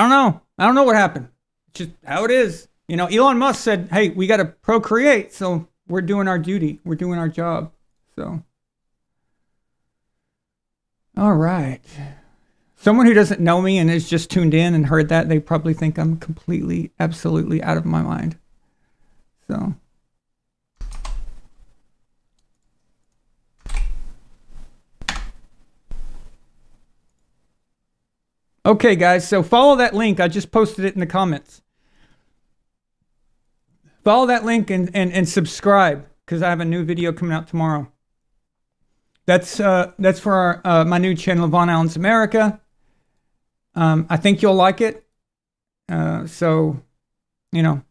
don't know what happened. It's just how it is. You know, Elon Musk said, hey, we got to procreate. So we're doing our duty. We're doing our job. So. All right. Someone who doesn't know me and is just tuned in and heard that, they probably think I'm completely, absolutely out of my mind. So. Okay, guys, so follow that link. I just posted it in the comments. Follow that link and subscribe, because I have a new video coming out tomorrow. That's for my new channel, VonAllen's America. I think you'll like it. So, you know,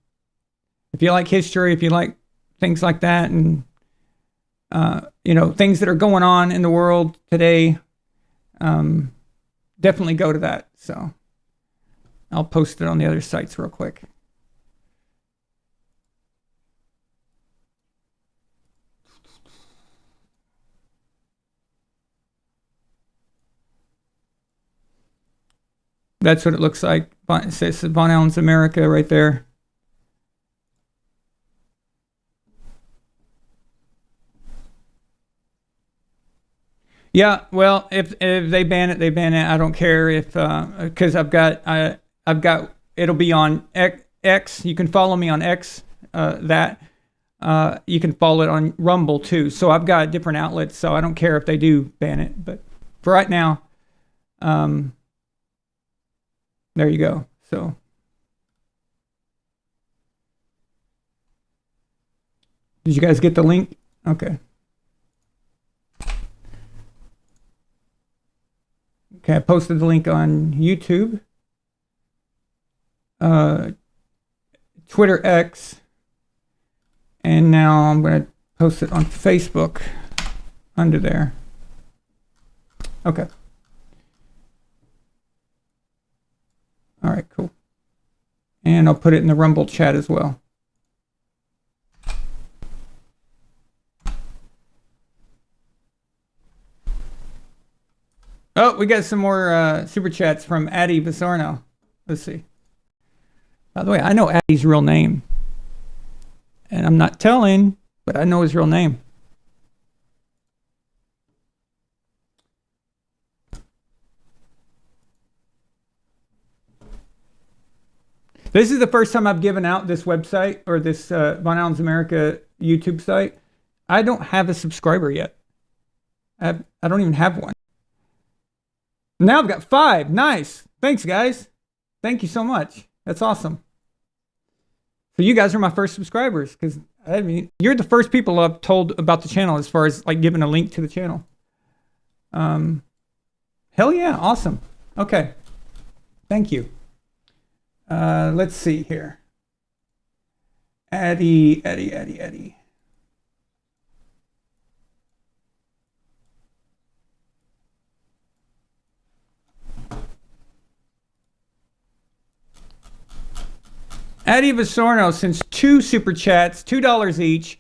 if you like history, if you like things like that, and you know, things that are going on in the world today, definitely go to that. So I'll post it on the other sites real quick. That's what it looks like. It says VonAllen's America right there. Yeah, well, if they ban it, they ban it. I don't care if because I've got it'll be on X. You can follow me on X. You can follow it on Rumble too. So I've got different outlets. So I don't care if they do ban it. But for right now, there you go. So. Did you guys get the link? Okay. Okay, I posted the link on YouTube, Twitter X, and now I'm going to post it on Facebook under there. Okay. All right, cool. And I'll put it in the Rumble chat as well. Oh, we got some more super chats from Addy Visorno. Let's see. By the way, I know Addy's real name. And I'm not telling, but I know his real name. This is the first time I've given out this website or this VonAllen's America YouTube site. I don't have a subscriber yet. I don't even have one. Now I've got 5. Nice. Thanks, guys. Thank you so much. That's awesome. So you guys are my first subscribers, because I mean, you're the first people I've told about the channel as far as like giving a link to the channel. Hell yeah. Awesome. Okay. Thank you. Let's see here. Addy. Addy Visorno sends 2 super chats, $2 each.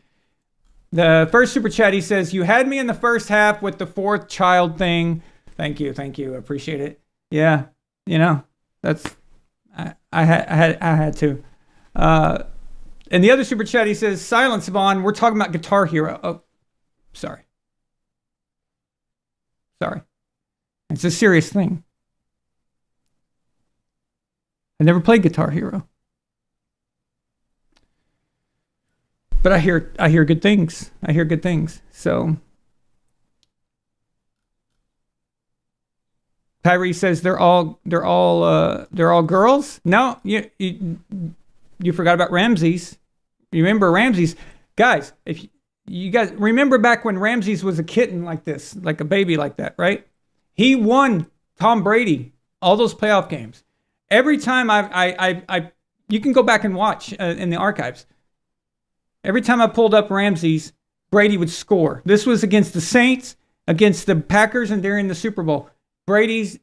The first super chat, he says, "You had me in the first half with the 4th child thing." Thank you. I appreciate it. Yeah, you know, that's I had to. And the other super chat, he says, "Silence, Vaughn. We're talking about Guitar Hero." Oh, sorry. Sorry. It's a serious thing. I never played Guitar Hero. But I hear good things. I hear good things. So Tyree says they're all girls. No, you forgot about Ramses. You remember Ramses, guys? If you guys remember back when Ramses was a kitten like this, like a baby like that, right? He won Tom Brady all those playoff games. Every time you can go back and watch in the archives. Every time I pulled up Ramses, Brady would score. This was against the Saints, against the Packers, and during the Super Bowl. Brady's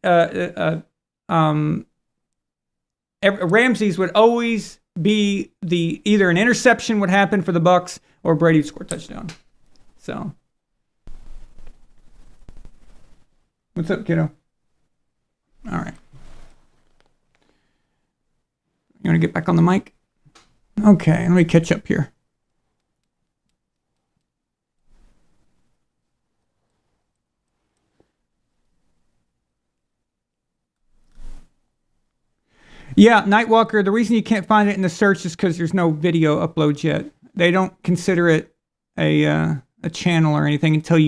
Ramses would always be either an interception would happen for the Bucks or Brady would score a touchdown. So, what's up, kiddo? All right. You want to get back on the mic? Okay, let me catch up here. Yeah, Nightwalker, the reason you can't find it in the search is because there's no video uploads yet. They don't consider it a channel or anything until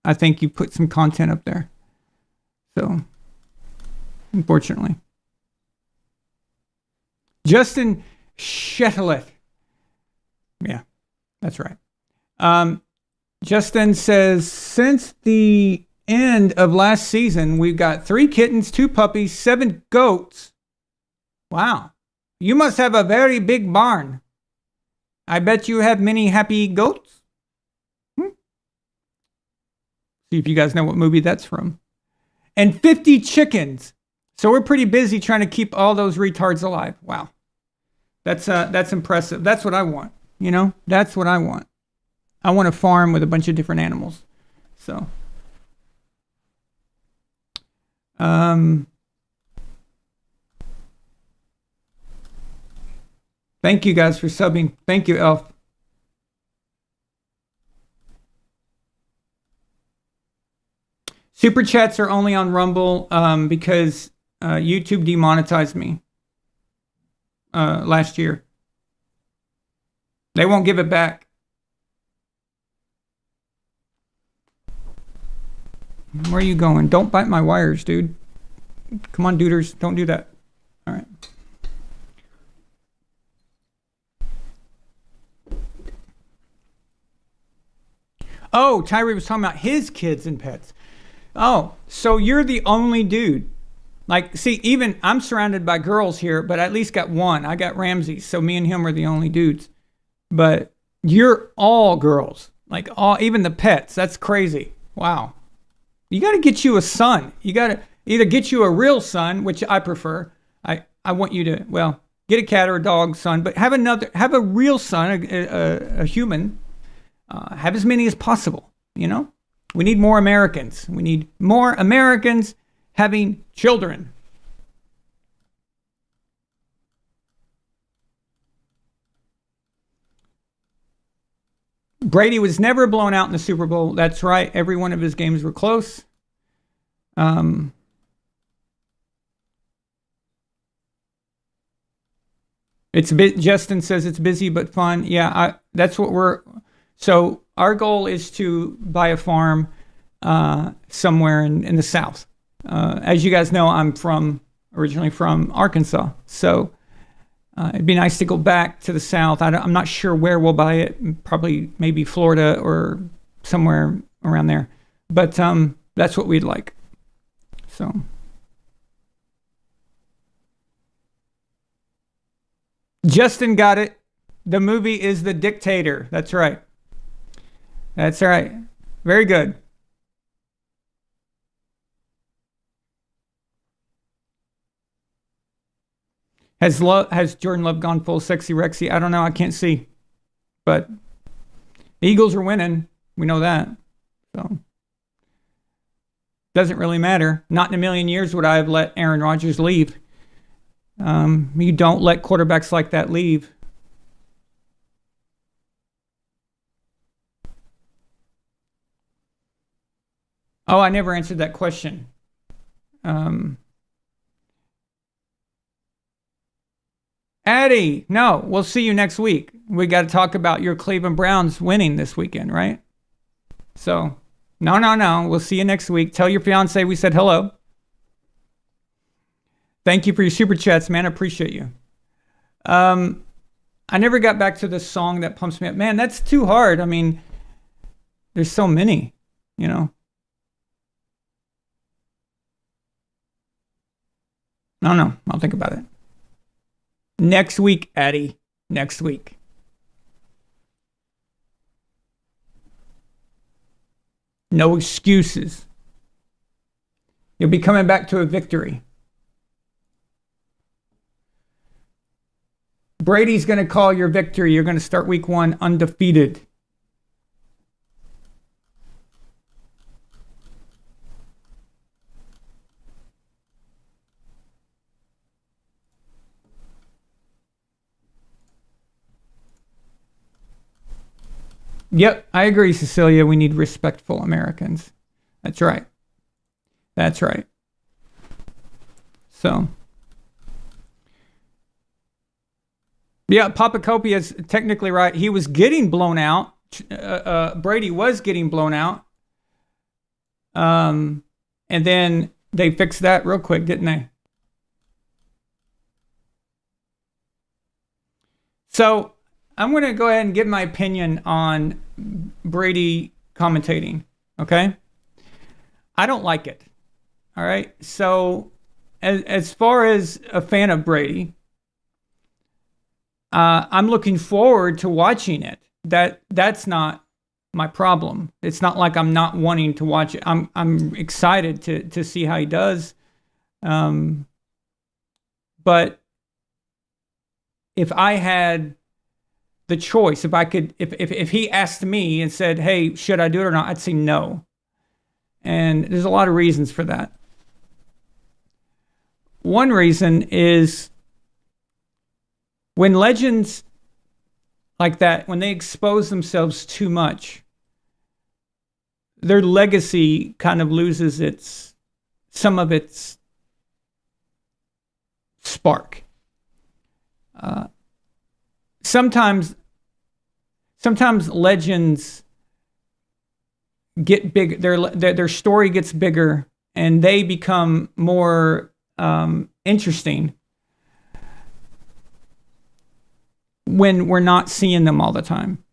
I think you put some content up there. So, unfortunately. Justin Shetleth. Yeah, that's right. Justin says, since the end of last season, we've got 3 kittens, 2 puppies, 7 goats. Wow. You must have a very big barn. I bet you have many happy goats. See if you guys know what movie that's from. And 50 chickens. So we're pretty busy trying to keep all those retards alive. Wow. That's impressive. That's what I want. You know, that's what I want. I want a farm with a bunch of different animals. So, thank you guys for subbing. Thank you, Elf. Super chats are only on Rumble because YouTube demonetized me last year. They won't give it back. Where are you going? Don't bite my wires, dude. Come on, duders. Don't do that. All right. Oh, Tyree was talking about his kids and pets. Oh, so you're the only dude. Like, see, even I'm surrounded by girls here, but I at least got one. I got Ramses, so me and him are the only dudes. But you're all girls. Like, even the pets. That's crazy. Wow. You got to get you a son. You got to either get you a real son, which I prefer. I want you to, well, get a cat or a dog son, but have a real son, a human. Have as many as possible, you know? We need more Americans. We need more Americans having children. Brady was never blown out in the Super Bowl. That's right. Every one of his games were close. It's a bit. Justin says it's busy but fun. Yeah, that's what we're. So our goal is to buy a farm somewhere in the South. As you guys know, I'm originally from Arkansas. So it'd be nice to go back to the South. I'm not sure where we'll buy it. Probably maybe Florida or somewhere around there. But that's what we'd like. So. Justin got it. The movie is The Dictator. That's right. That's right. Very good. Has Jordan Love gone full sexy Rexy? I don't know. I can't see. But the Eagles are winning. We know that. So doesn't really matter. Not in a million years would I have let Aaron Rodgers leave. You don't let quarterbacks like that leave. Oh, I never answered that question. Addie, no, we'll see you next week. We got to talk about your Cleveland Browns winning this weekend, right? So, no. We'll see you next week. Tell your fiance we said hello. Thank you for your super chats, man. I appreciate you. I never got back to the song that pumps me up. Man, that's too hard. I mean, there's so many, you know. No, I'll think about it. Next week, Addie. Next week. No excuses. You'll be coming back to a victory. Brady's going to call your victory. You're going to start week 1 undefeated. Yep, I agree, Cecilia. We need respectful Americans. That's right. That's right. So, yeah, Papa Kopi is technically right. He was getting blown out. Brady was getting blown out. And then they fixed that real quick, didn't they? So, I'm going to go ahead and give my opinion on Brady commentating, okay? I don't like it, all right? So, as far as a fan of Brady, I'm looking forward to watching it. That's not my problem. It's not like I'm not wanting to watch it. I'm excited to see how he does. But if I had the choice, if he asked me and said, hey, should I do it or not? I'd say no. And there's a lot of reasons for that. One reason is when legends like that, when they expose themselves too much, their legacy kind of loses some of its spark. Sometimes legends get big. Their story gets bigger, and they become more interesting when we're not seeing them all the time.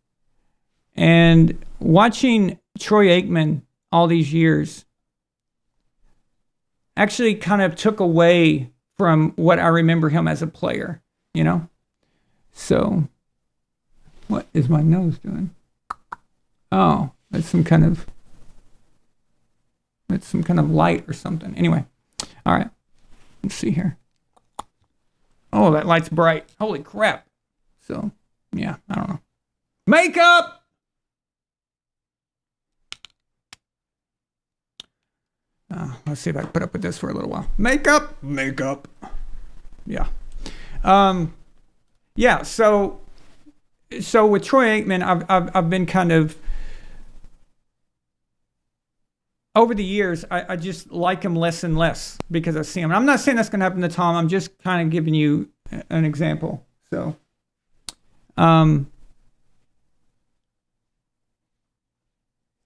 And watching Troy Aikman all these years actually kind of took away from what I remember him as a player, you know? So, what is my nose doing? Oh, that's some kind of light or something. Anyway, all right. Let's see here. Oh, that light's bright. Holy crap. So, yeah, I don't know. Makeup! Let's see if I can put up with this for a little while. Makeup. Yeah. Yeah, so with Troy Aikman, I've been kind of, over the years, I just like him less and less because I see him. And I'm not saying that's going to happen to Tom. I'm just kind of giving you an example. So,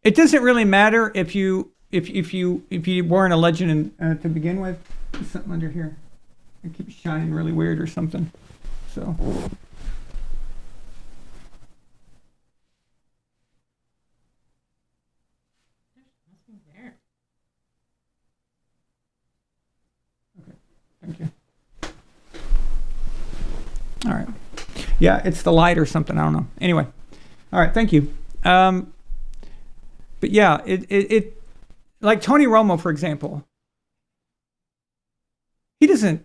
it doesn't really matter if you weren't a legend to begin with. There's something under here. It keeps shining really weird or something. So. Okay, thank you. All right. Yeah, it's the light or something. I don't know. Anyway. All right, thank you. But yeah, it like Tony Romo, for example. He doesn't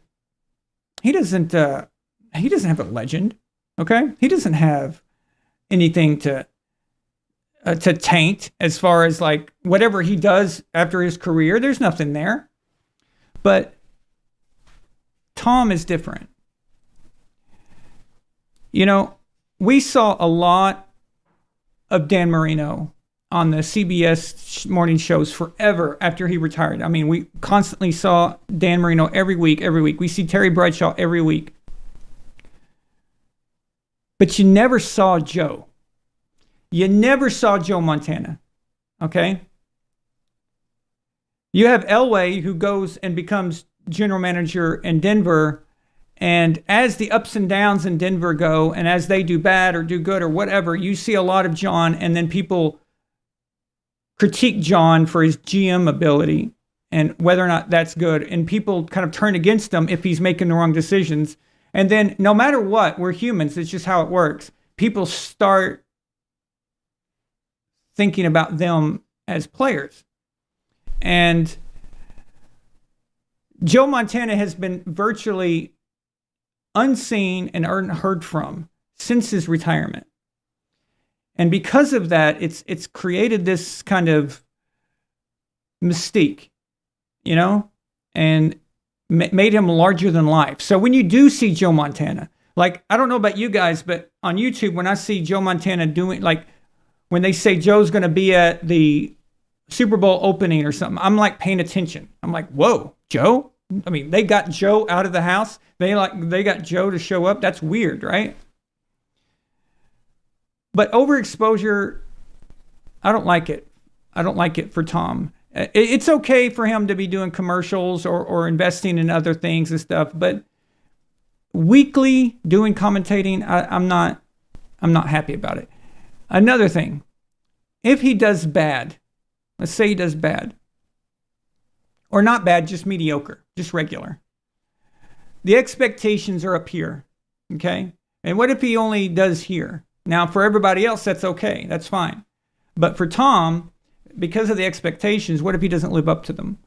have a legend, okay? He doesn't have anything to taint as far as like whatever he does after his career. There's nothing there. But Tom is different. You know, we saw a lot of Dan Marino on the CBS morning shows forever after he retired. I mean, we constantly saw Dan Marino every week. We see Terry Bradshaw every week. But you never saw Joe. You never saw Joe Montana. Okay? You have Elway, who goes and becomes general manager in Denver. And as the ups and downs in Denver go, and as they do bad or do good or whatever, you see a lot of John, and then people critique John for his GM ability and whether or not that's good. And people kind of turn against him if he's making the wrong decisions. And then no matter what, we're humans. It's just how it works. People start thinking about them as players. And Joe Montana has been virtually unseen and unheard from since his retirement. And because of that, it's created this kind of mystique, you know, and made him larger than life. So when you do see Joe Montana, like, I don't know about you guys, but on YouTube, when I see Joe Montana doing, like, when they say Joe's going to be at the Super Bowl opening or something, I'm like paying attention. I'm like, whoa, Joe? I mean, they got Joe out of the house. They got Joe to show up. That's weird, right? But overexposure, I don't like it. I don't like it for Tom. It's okay for him to be doing commercials or investing in other things and stuff, but weekly doing commentating, I'm not happy about it. Another thing, if he does bad, let's say he does bad, or not bad, just mediocre, just regular. The expectations are up here, okay? And what if he only does here? Now, for everybody else, that's okay. That's fine. But for Tom, because of the expectations, what if he doesn't live up to them?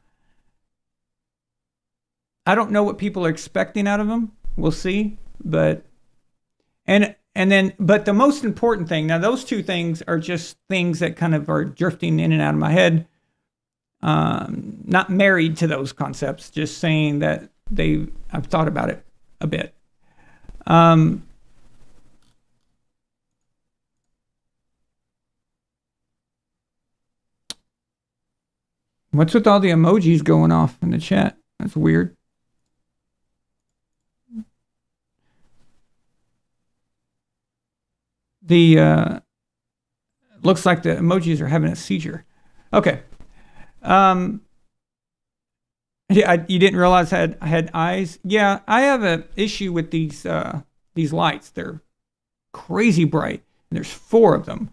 I don't know what people are expecting out of him. We'll see. But the most important thing, now those two things are just things that kind of are drifting in and out of my head. Not married to those concepts, just saying that I've thought about it a bit. What's with all the emojis going off in the chat? That's weird. Looks like the emojis are having a seizure. Okay. Yeah, you didn't realize I had eyes? Yeah, I have an issue with these lights. They're crazy bright, and there's 4 of them.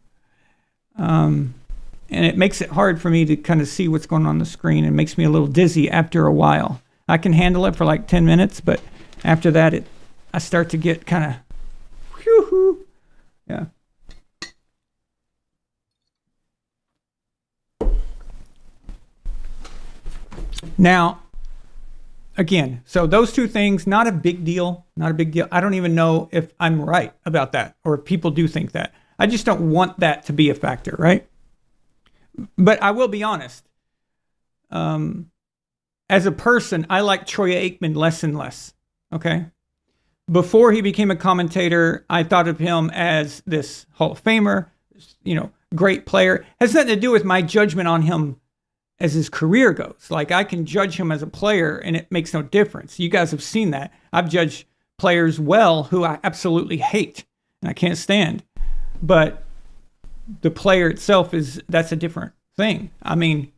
And it makes it hard for me to kind of see what's going on the screen. It makes me a little dizzy after a while. I can handle it for like 10 minutes, but after that, I start to get kind of, whew, yeah. Now, again, so those two things, not a big deal. Not a big deal. I don't even know if I'm right about that or if people do think that. I just don't want that to be a factor, right? But I will be honest. As a person, I like Troy Aikman less and less, okay? Before he became a commentator, I thought of him as this Hall of Famer, great player. Has nothing to do with my judgment on him as his career goes. Like, I can judge him as a player, and it makes no difference. You guys have seen that. I've judged players well who I absolutely hate and I can't stand. But the player itself that's a different thing. I mean,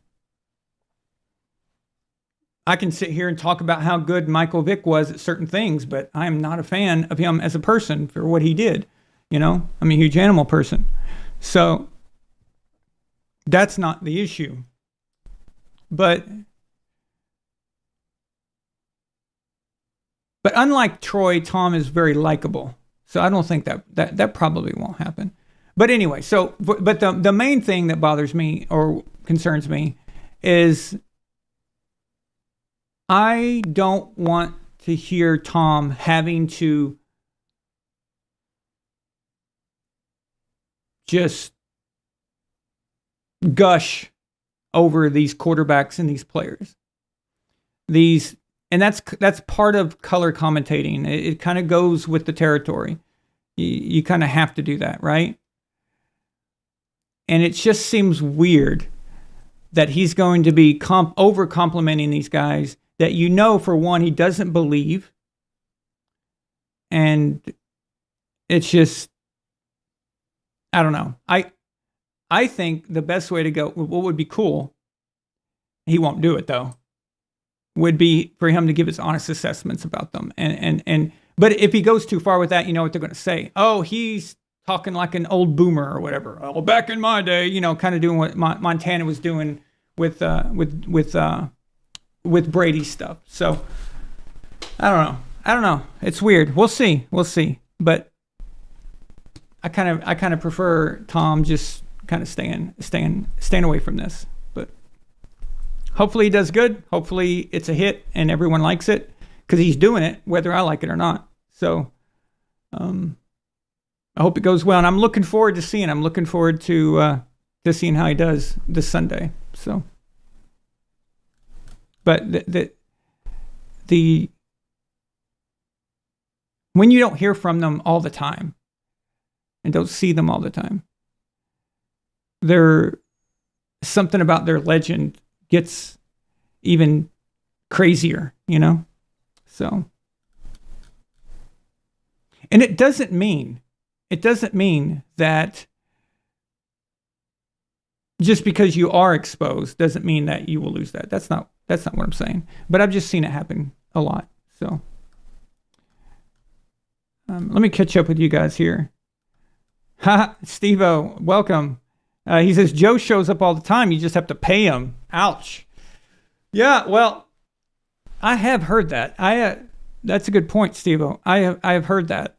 I can sit here and talk about how good Michael Vick was at certain things, but I am not a fan of him as a person for what he did. I'm a huge animal person. So that's not the issue. But unlike Troy, Tom is very likable. So I don't think that probably won't happen. But anyway, but the main thing that bothers me or concerns me is I don't want to hear Tom having to just gush over these quarterbacks and these players. And that's part of color commentating. It kind of goes with the territory. You kind of have to do that, right? And it just seems weird that he's going to be over complimenting these guys that, you know, for one, he doesn't believe. And it's just, I don't know. I think the best way to go, what would be cool, he won't do it though, would be for him to give his honest assessments about them. But if he goes too far with that, you know what they're going to say. Oh, he's talking like an old boomer or whatever. Oh, back in my day, you know, kind of doing what Montana was doing with Brady stuff. So I don't know. It's weird. We'll see. But I kind of prefer Tom just kind of staying away from this. But hopefully he does good. Hopefully it's a hit and everyone likes it, because he's doing it whether I like it or not. So I hope it goes well, and I'm looking forward to seeing. I'm looking forward to seeing how he does this Sunday. So, but the when you don't hear from them all the time and don't see them all the time, something about their legend gets even crazier, you know? So, and it doesn't mean that just because you are exposed doesn't mean that you will lose that. That's not what I'm saying. But I've just seen it happen a lot. So let me catch up with you guys here. Ha, Steve-O, welcome. He says, Joe shows up all the time. You just have to pay him. Ouch. Yeah, well, I have heard that. That's a good point, Steve-O. I have heard that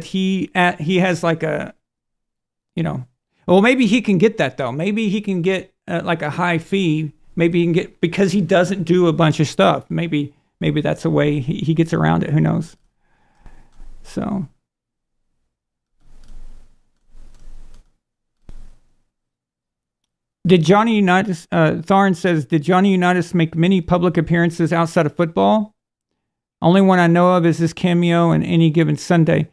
he has like a, you know, well, maybe he can get that though. Maybe he can get like a high fee. Maybe he can get, because he doesn't do a bunch of stuff. Maybe that's a way he gets around it. Who knows? So. Did Johnny Unitas, Tharn says, did Johnny Unitas make many public appearances outside of football? Only one I know of is his cameo in Any Given Sunday.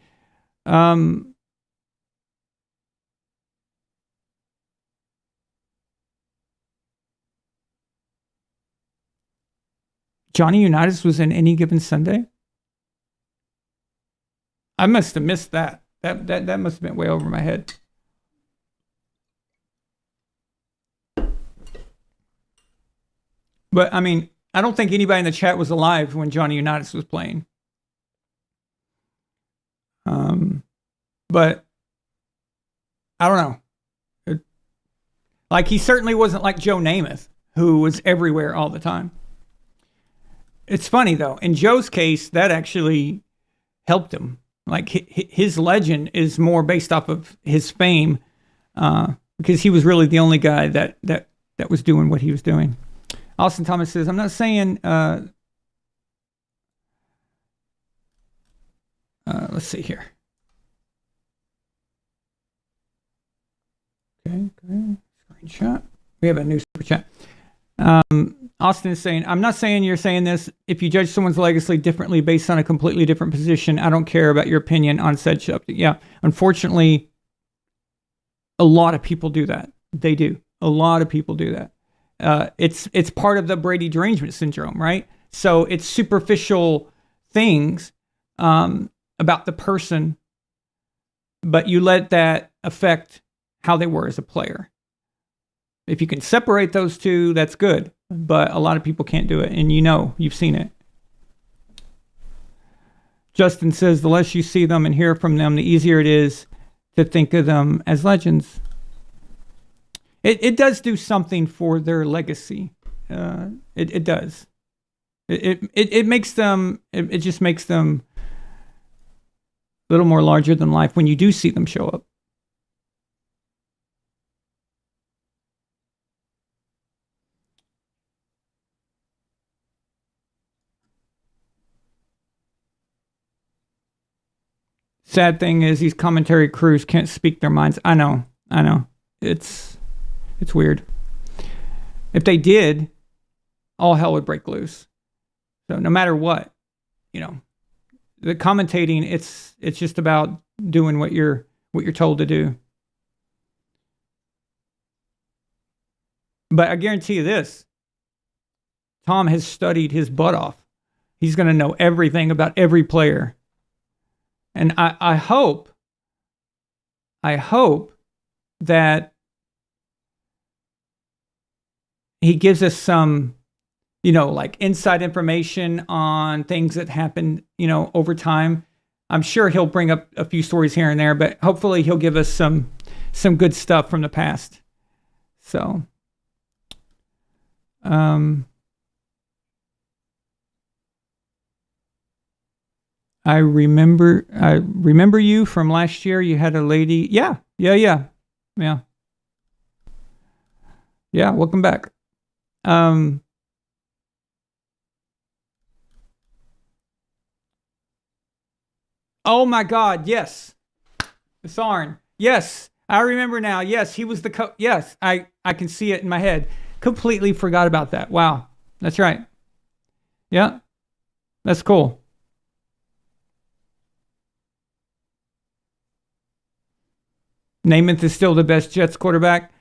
Johnny Unitas was in Any Given Sunday? I must have missed that. That must have been way over my head. But, I mean, I don't think anybody in the chat was alive when Johnny Unitas was playing. But I don't know. Like, he certainly wasn't like Joe Namath, who was everywhere all the time. It's funny, though. In Joe's case, that actually helped him. Like, his legend is more based off of his fame, because he was really the only guy that was doing what he was doing. Austin Thomas says, I'm not saying, let's see here. Okay. Screenshot. We have a new super chat. Austin is saying, I'm not saying you're saying this. If you judge someone's legacy differently based on a completely different position, I don't care about your opinion on said subject. Yeah, unfortunately, a lot of people do that. They do. A lot of people do that. It's part of the Brady derangement syndrome, right? So it's superficial things about the person, but you let that affect how they were as a player. If you can separate those two, that's good. But a lot of people can't do it, and you've seen it. Justin says, the less you see them and hear from them, the easier it is to think of them as legends. It does do something for their legacy. It does. It makes them, it just makes them a little more larger than life when you do see them show up. Sad thing is these commentary crews can't speak their minds. I know. It's weird. If they did, all hell would break loose. So no matter what, the commentating, it's just about doing what you're told to do. But I guarantee you this: Tom has studied his butt off. He's going to know everything about every player, and I hope that he gives us some, like inside information on things that happened, over time. I'm sure he'll bring up a few stories here and there, but hopefully he'll give us some good stuff from the past. So, I remember you from last year. You had a lady. Yeah. Welcome back. Oh my God, yes. Sarn. Yes, I remember now. Yes, he was the yes, I can see it in my head. Completely forgot about that. Wow. That's right. Yeah. That's cool. Namath is still the best Jets quarterback.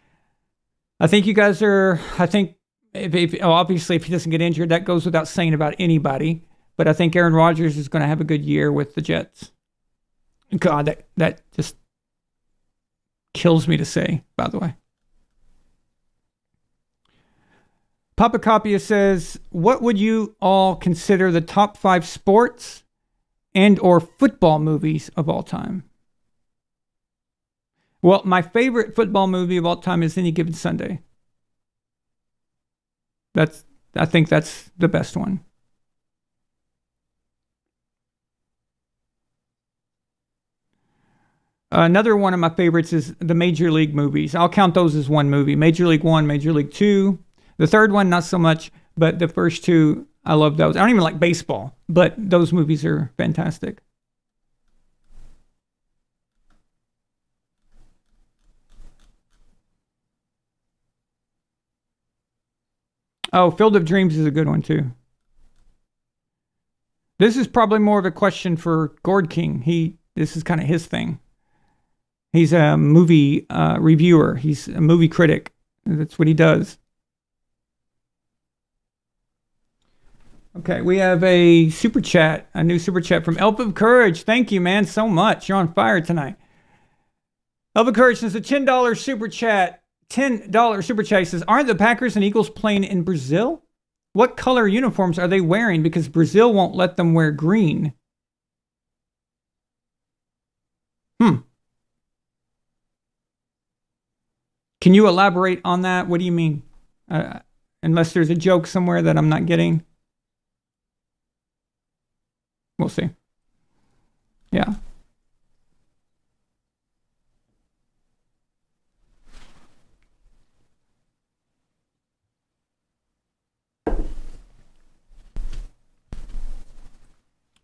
I think you guys are, obviously if he doesn't get injured, that goes without saying about anybody. But I think Aaron Rodgers is going to have a good year with the Jets. God, that just kills me to say, by the way. Papa Copia says, what would you all consider the top 5 sports and or football movies of all time? Well, my favorite football movie of all time is Any Given Sunday. I think that's the best one. Another one of my favorites is the Major League movies. I'll count those as one movie. Major League 1, Major League 2. The third one, not so much, but the first two, I love those. I don't even like baseball, but those movies are fantastic. Oh, Field of Dreams is a good one, too. This is probably more of a question for Gord King. This is kind of his thing. He's a movie reviewer. He's a movie critic. That's what he does. Okay, we have a super chat, a new super chat from Elf of Courage. Thank you, man, so much. You're on fire tonight. Elf of Courage says a $10 super chat. $10 super chat. He says, aren't the Packers and Eagles playing in Brazil? What color uniforms are they wearing? Because Brazil won't let them wear green. Can you elaborate on that? What do you mean? Unless there's a joke somewhere that I'm not getting. We'll see. Yeah.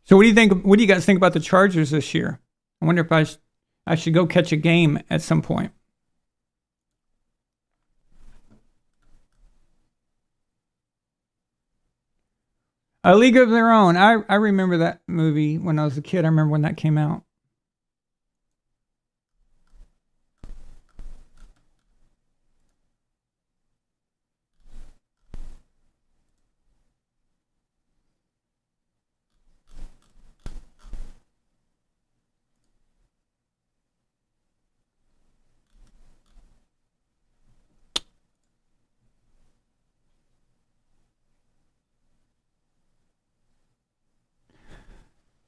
So what do you think? What do you guys think about the Chargers this year? I wonder if I should go catch a game at some point. A League of Their Own. I remember that movie when I was a kid. I remember when that came out.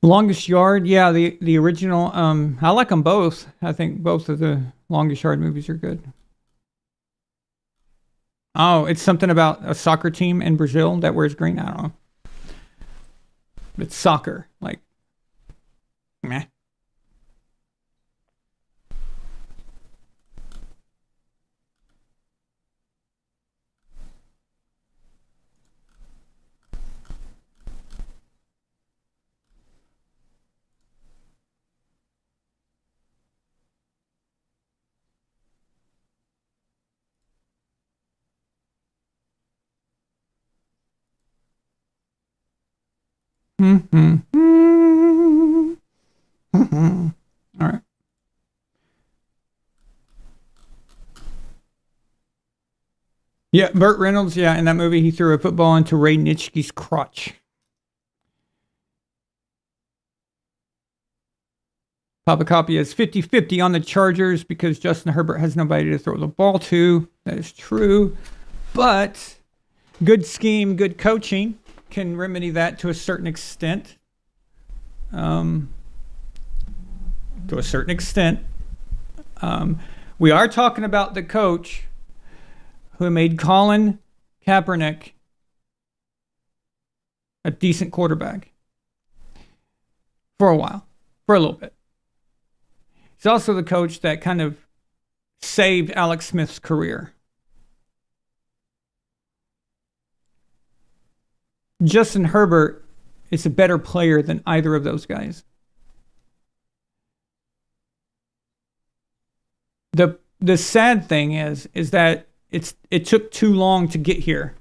Longest Yard, yeah, the original. I like them both. I think both of the Longest Yard movies are good. Oh, it's something about a soccer team in Brazil that wears green. I don't know. It's soccer, like, meh. All right. Yeah, Burt Reynolds, yeah, in that movie, he threw a football into Ray Nitschke's crotch. Papa Copy is 50-50 on the Chargers because Justin Herbert has nobody to throw the ball to. That is true. But good scheme, good coaching can remedy that to a certain extent. To a certain extent. We are talking about the coach who made Colin Kaepernick a decent quarterback for a while, for a little bit. He's also the coach that kind of saved Alex Smith's career. Justin Herbert is a better player than either of those guys. The sad thing is that it took too long to get here.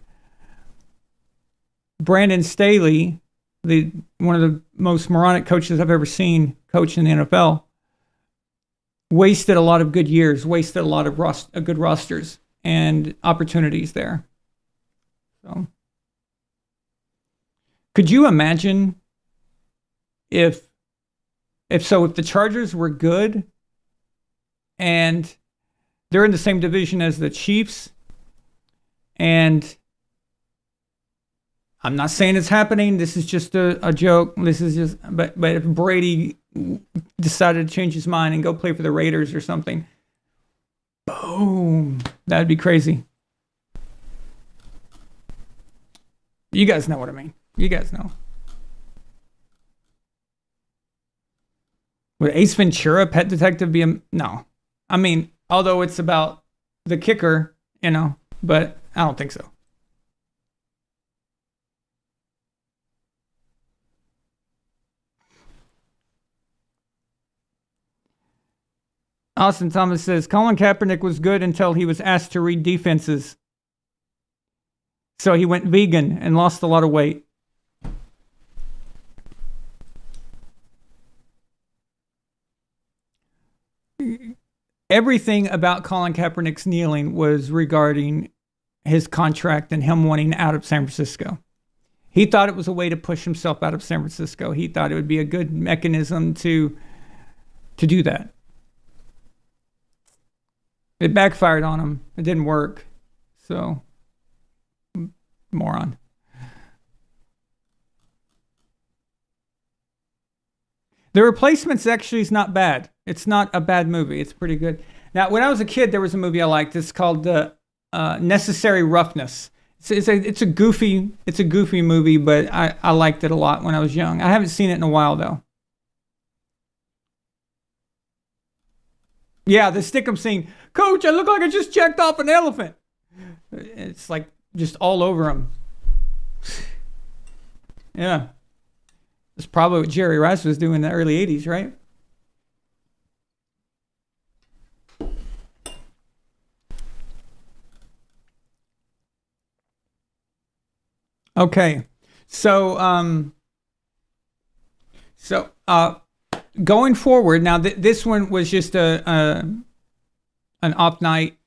Brandon Staley, one of the most moronic coaches I've ever seen coach in the NFL, wasted a lot of good years, wasted a lot of good rosters and opportunities there. So, could you imagine if the Chargers were good and they're in the same division as the Chiefs, and I'm not saying it's happening. This is just a joke. This is just, but if Brady decided to change his mind and go play for the Raiders or something, boom, that'd be crazy. You guys know what I mean. You guys know. Would Ace Ventura, Pet Detective, be a... No. I mean, although it's about the kicker, but I don't think so. Austin Thomas says, Colin Kaepernick was good until he was asked to read defenses. So he went vegan and lost a lot of weight. Everything about Colin Kaepernick's kneeling was regarding his contract and him wanting out of San Francisco. He thought it was a way to push himself out of San Francisco. He thought it would be a good mechanism to do that. It backfired on him. It didn't work. So, moron. The Replacements actually is not bad. It's not a bad movie. It's pretty good. Now, when I was a kid, there was a movie I liked. It's called Necessary Roughness. It's a goofy movie, but I liked it a lot when I was young. I haven't seen it in a while though. Yeah, the Stickum scene. Coach, I look like I just checked off an elephant. It's like just all over him. Yeah. That's probably what Jerry Rice was doing in the early 80s, right? Okay. So going forward, now this one was just an off night,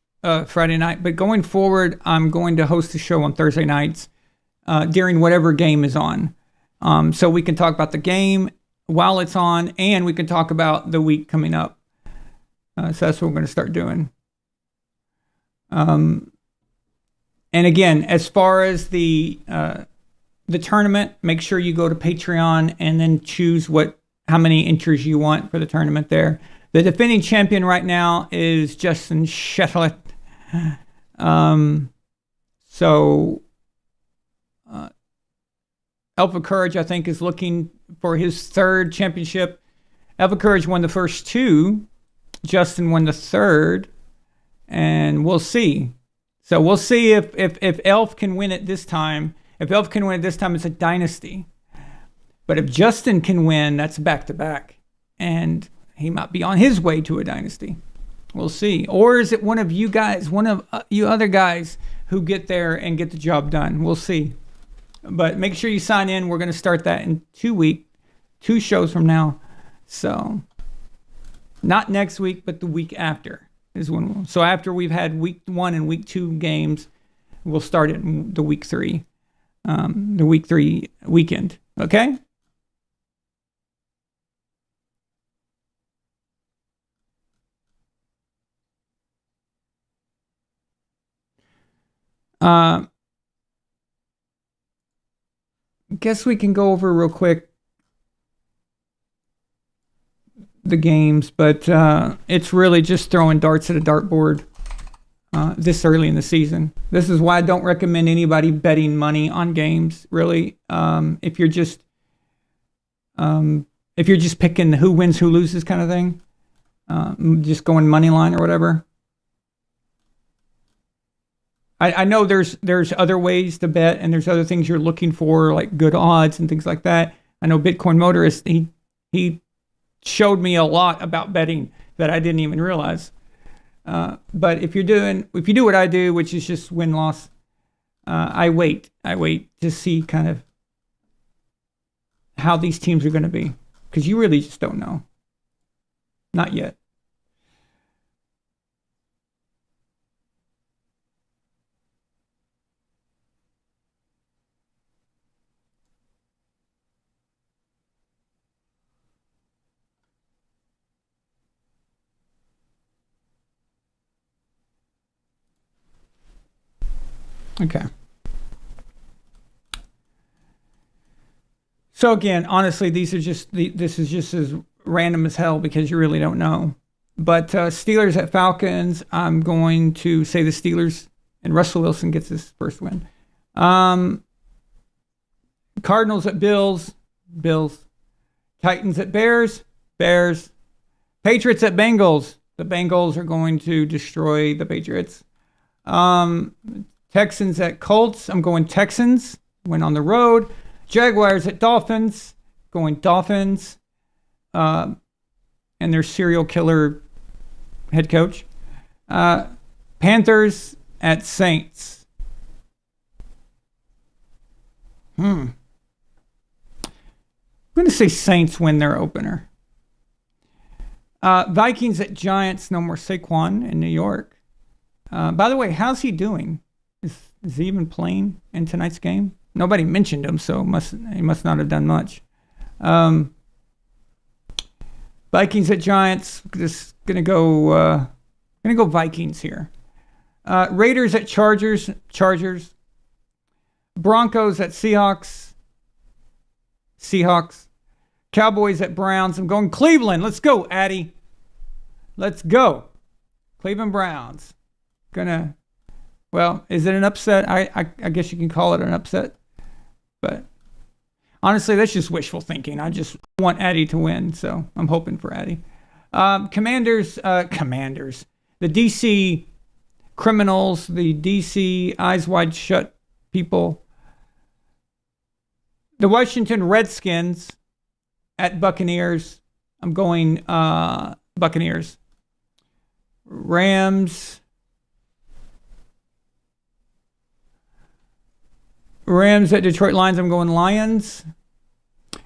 Friday night, but going forward, I'm going to host a show on Thursday nights during whatever game is on. So we can talk about the game while it's on, and we can talk about the week coming up. So that's what we're going to start doing. And again, as far as the tournament, make sure you go to Patreon and then choose how many entries you want for the tournament there. The defending champion right now is Justin Sheffield. Alpha Courage, I think, is looking for his third championship. Alpha Courage won the first two. Justin won the third. And we'll see. So we'll see if Elf can win it this time. If Elf can win it this time, it's a dynasty. But if Justin can win, that's back-to-back. And he might be on his way to a dynasty. We'll see. Or is it one of you guys, one of you other guys who get there and get the job done? We'll see. But make sure you sign in. We're going to start that in 2 weeks, 2 shows from now. So not next week, but the week after is when so after we've had week 1 and week 2 games, We'll start it in the week 3, weekend. Okay. Guess we can go over real quick the games, but it's really just throwing darts at a dartboard this early in the season. This is why I don't recommend anybody betting money on games. Really, if you're just picking who wins, who loses kind of thing, just going money line or whatever. I know there's other ways to bet, and there's other things you're looking for, like good odds and things like that. I know Bitcoin Motorist, he showed me a lot about betting that I didn't even realize. But if you do what I do, which is just win loss, I wait to see kind of how these teams are going to be, because you really just don't know. Not yet. Okay. So again, honestly, this is just as random as hell because you really don't know. But Steelers at Falcons, I'm going to say the Steelers, and Russell Wilson gets his first win. Cardinals at Bills. Titans at Bears. Patriots at Bengals. The Bengals are going to destroy the Patriots. Texans at Colts. I'm going Texans. Win on the road. Jaguars at Dolphins. Going Dolphins. And their serial killer head coach. Panthers at Saints. I'm going to say Saints win their opener. Vikings at Giants. No more Saquon in New York. By the way, how's he doing? Is he even playing in tonight's game? Nobody mentioned him, so he must not have done much. Vikings at Giants. Just gonna go Vikings here. Raiders at Chargers. Broncos at Seahawks. Cowboys at Browns. I'm going Cleveland. Let's go, Addy. Let's go. Cleveland Browns. Well, is it an upset? I guess you can call it an upset. But honestly, that's just wishful thinking. I just want Addy to win, so I'm hoping for Addy. Commanders. The DC criminals, the DC eyes wide shut people. The Washington Redskins at Buccaneers. I'm going Buccaneers. Rams at Detroit Lions. I'm going Lions.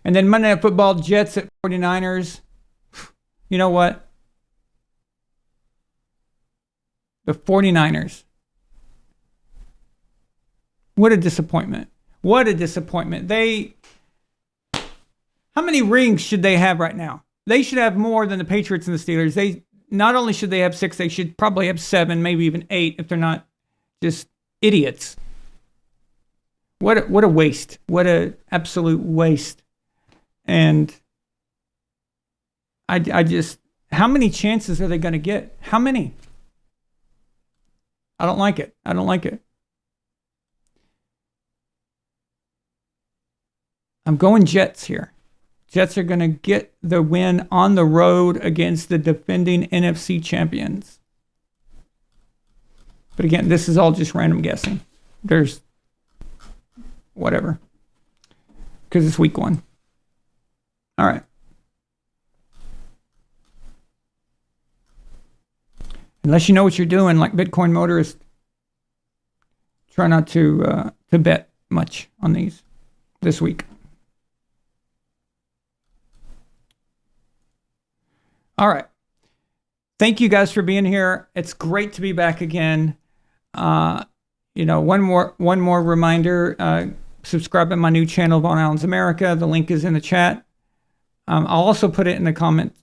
And then Monday Night Football, Jets at 49ers. You know what? The 49ers. What a disappointment. How many rings should they have right now? They should have more than the Patriots and the Steelers. Not only should they have 6, they should probably have 7, maybe even 8 if they're not just idiots. What a waste. What a absolute waste. And I just, how many chances are they going to get? How many? I don't like it. I'm going Jets here. Jets are going to get the win on the road against the defending NFC champions. But again, this is all just random guessing. There's whatever. Because it's week 1. All right. Unless you know what you're doing, like Bitcoin Motorist, try not to bet much on these this week. All right. Thank you guys for being here. It's great to be back again. one more reminder. Subscribe to my new channel, VonAllen's America. The link is in the chat. I'll also put it in the comments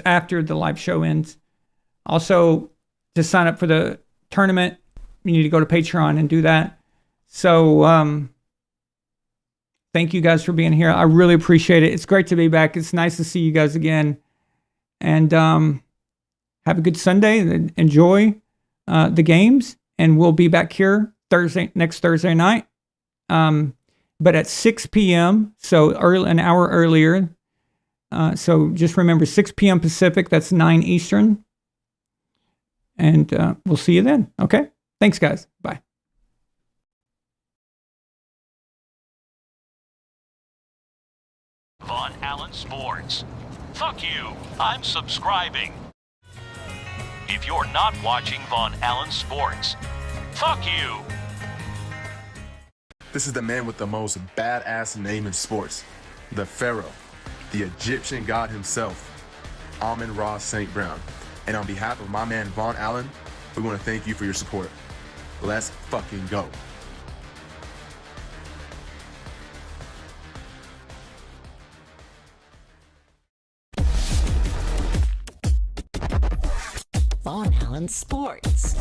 after the live show ends. Also, to sign up for the tournament, you need to go to Patreon and do that. So, thank you guys for being here. I really appreciate it. It's great to be back. It's nice to see you guys again. And have a good Sunday. Enjoy the games. And we'll be back here next Thursday night. But at 6 p.m., so an hour earlier. So just remember, 6 p.m. Pacific, that's 9 Eastern. And we'll see you then. Okay? Thanks, guys. Bye. VonAllen Sports. Fuck you. I'm subscribing. If you're not watching VonAllen Sports, fuck you. This is the man with the most badass name in sports. The Pharaoh, the Egyptian god himself, Amon-Ra St. Brown. And on behalf of my man VonAllen, we want to thank you for your support. Let's fucking go. VonAllen Sports.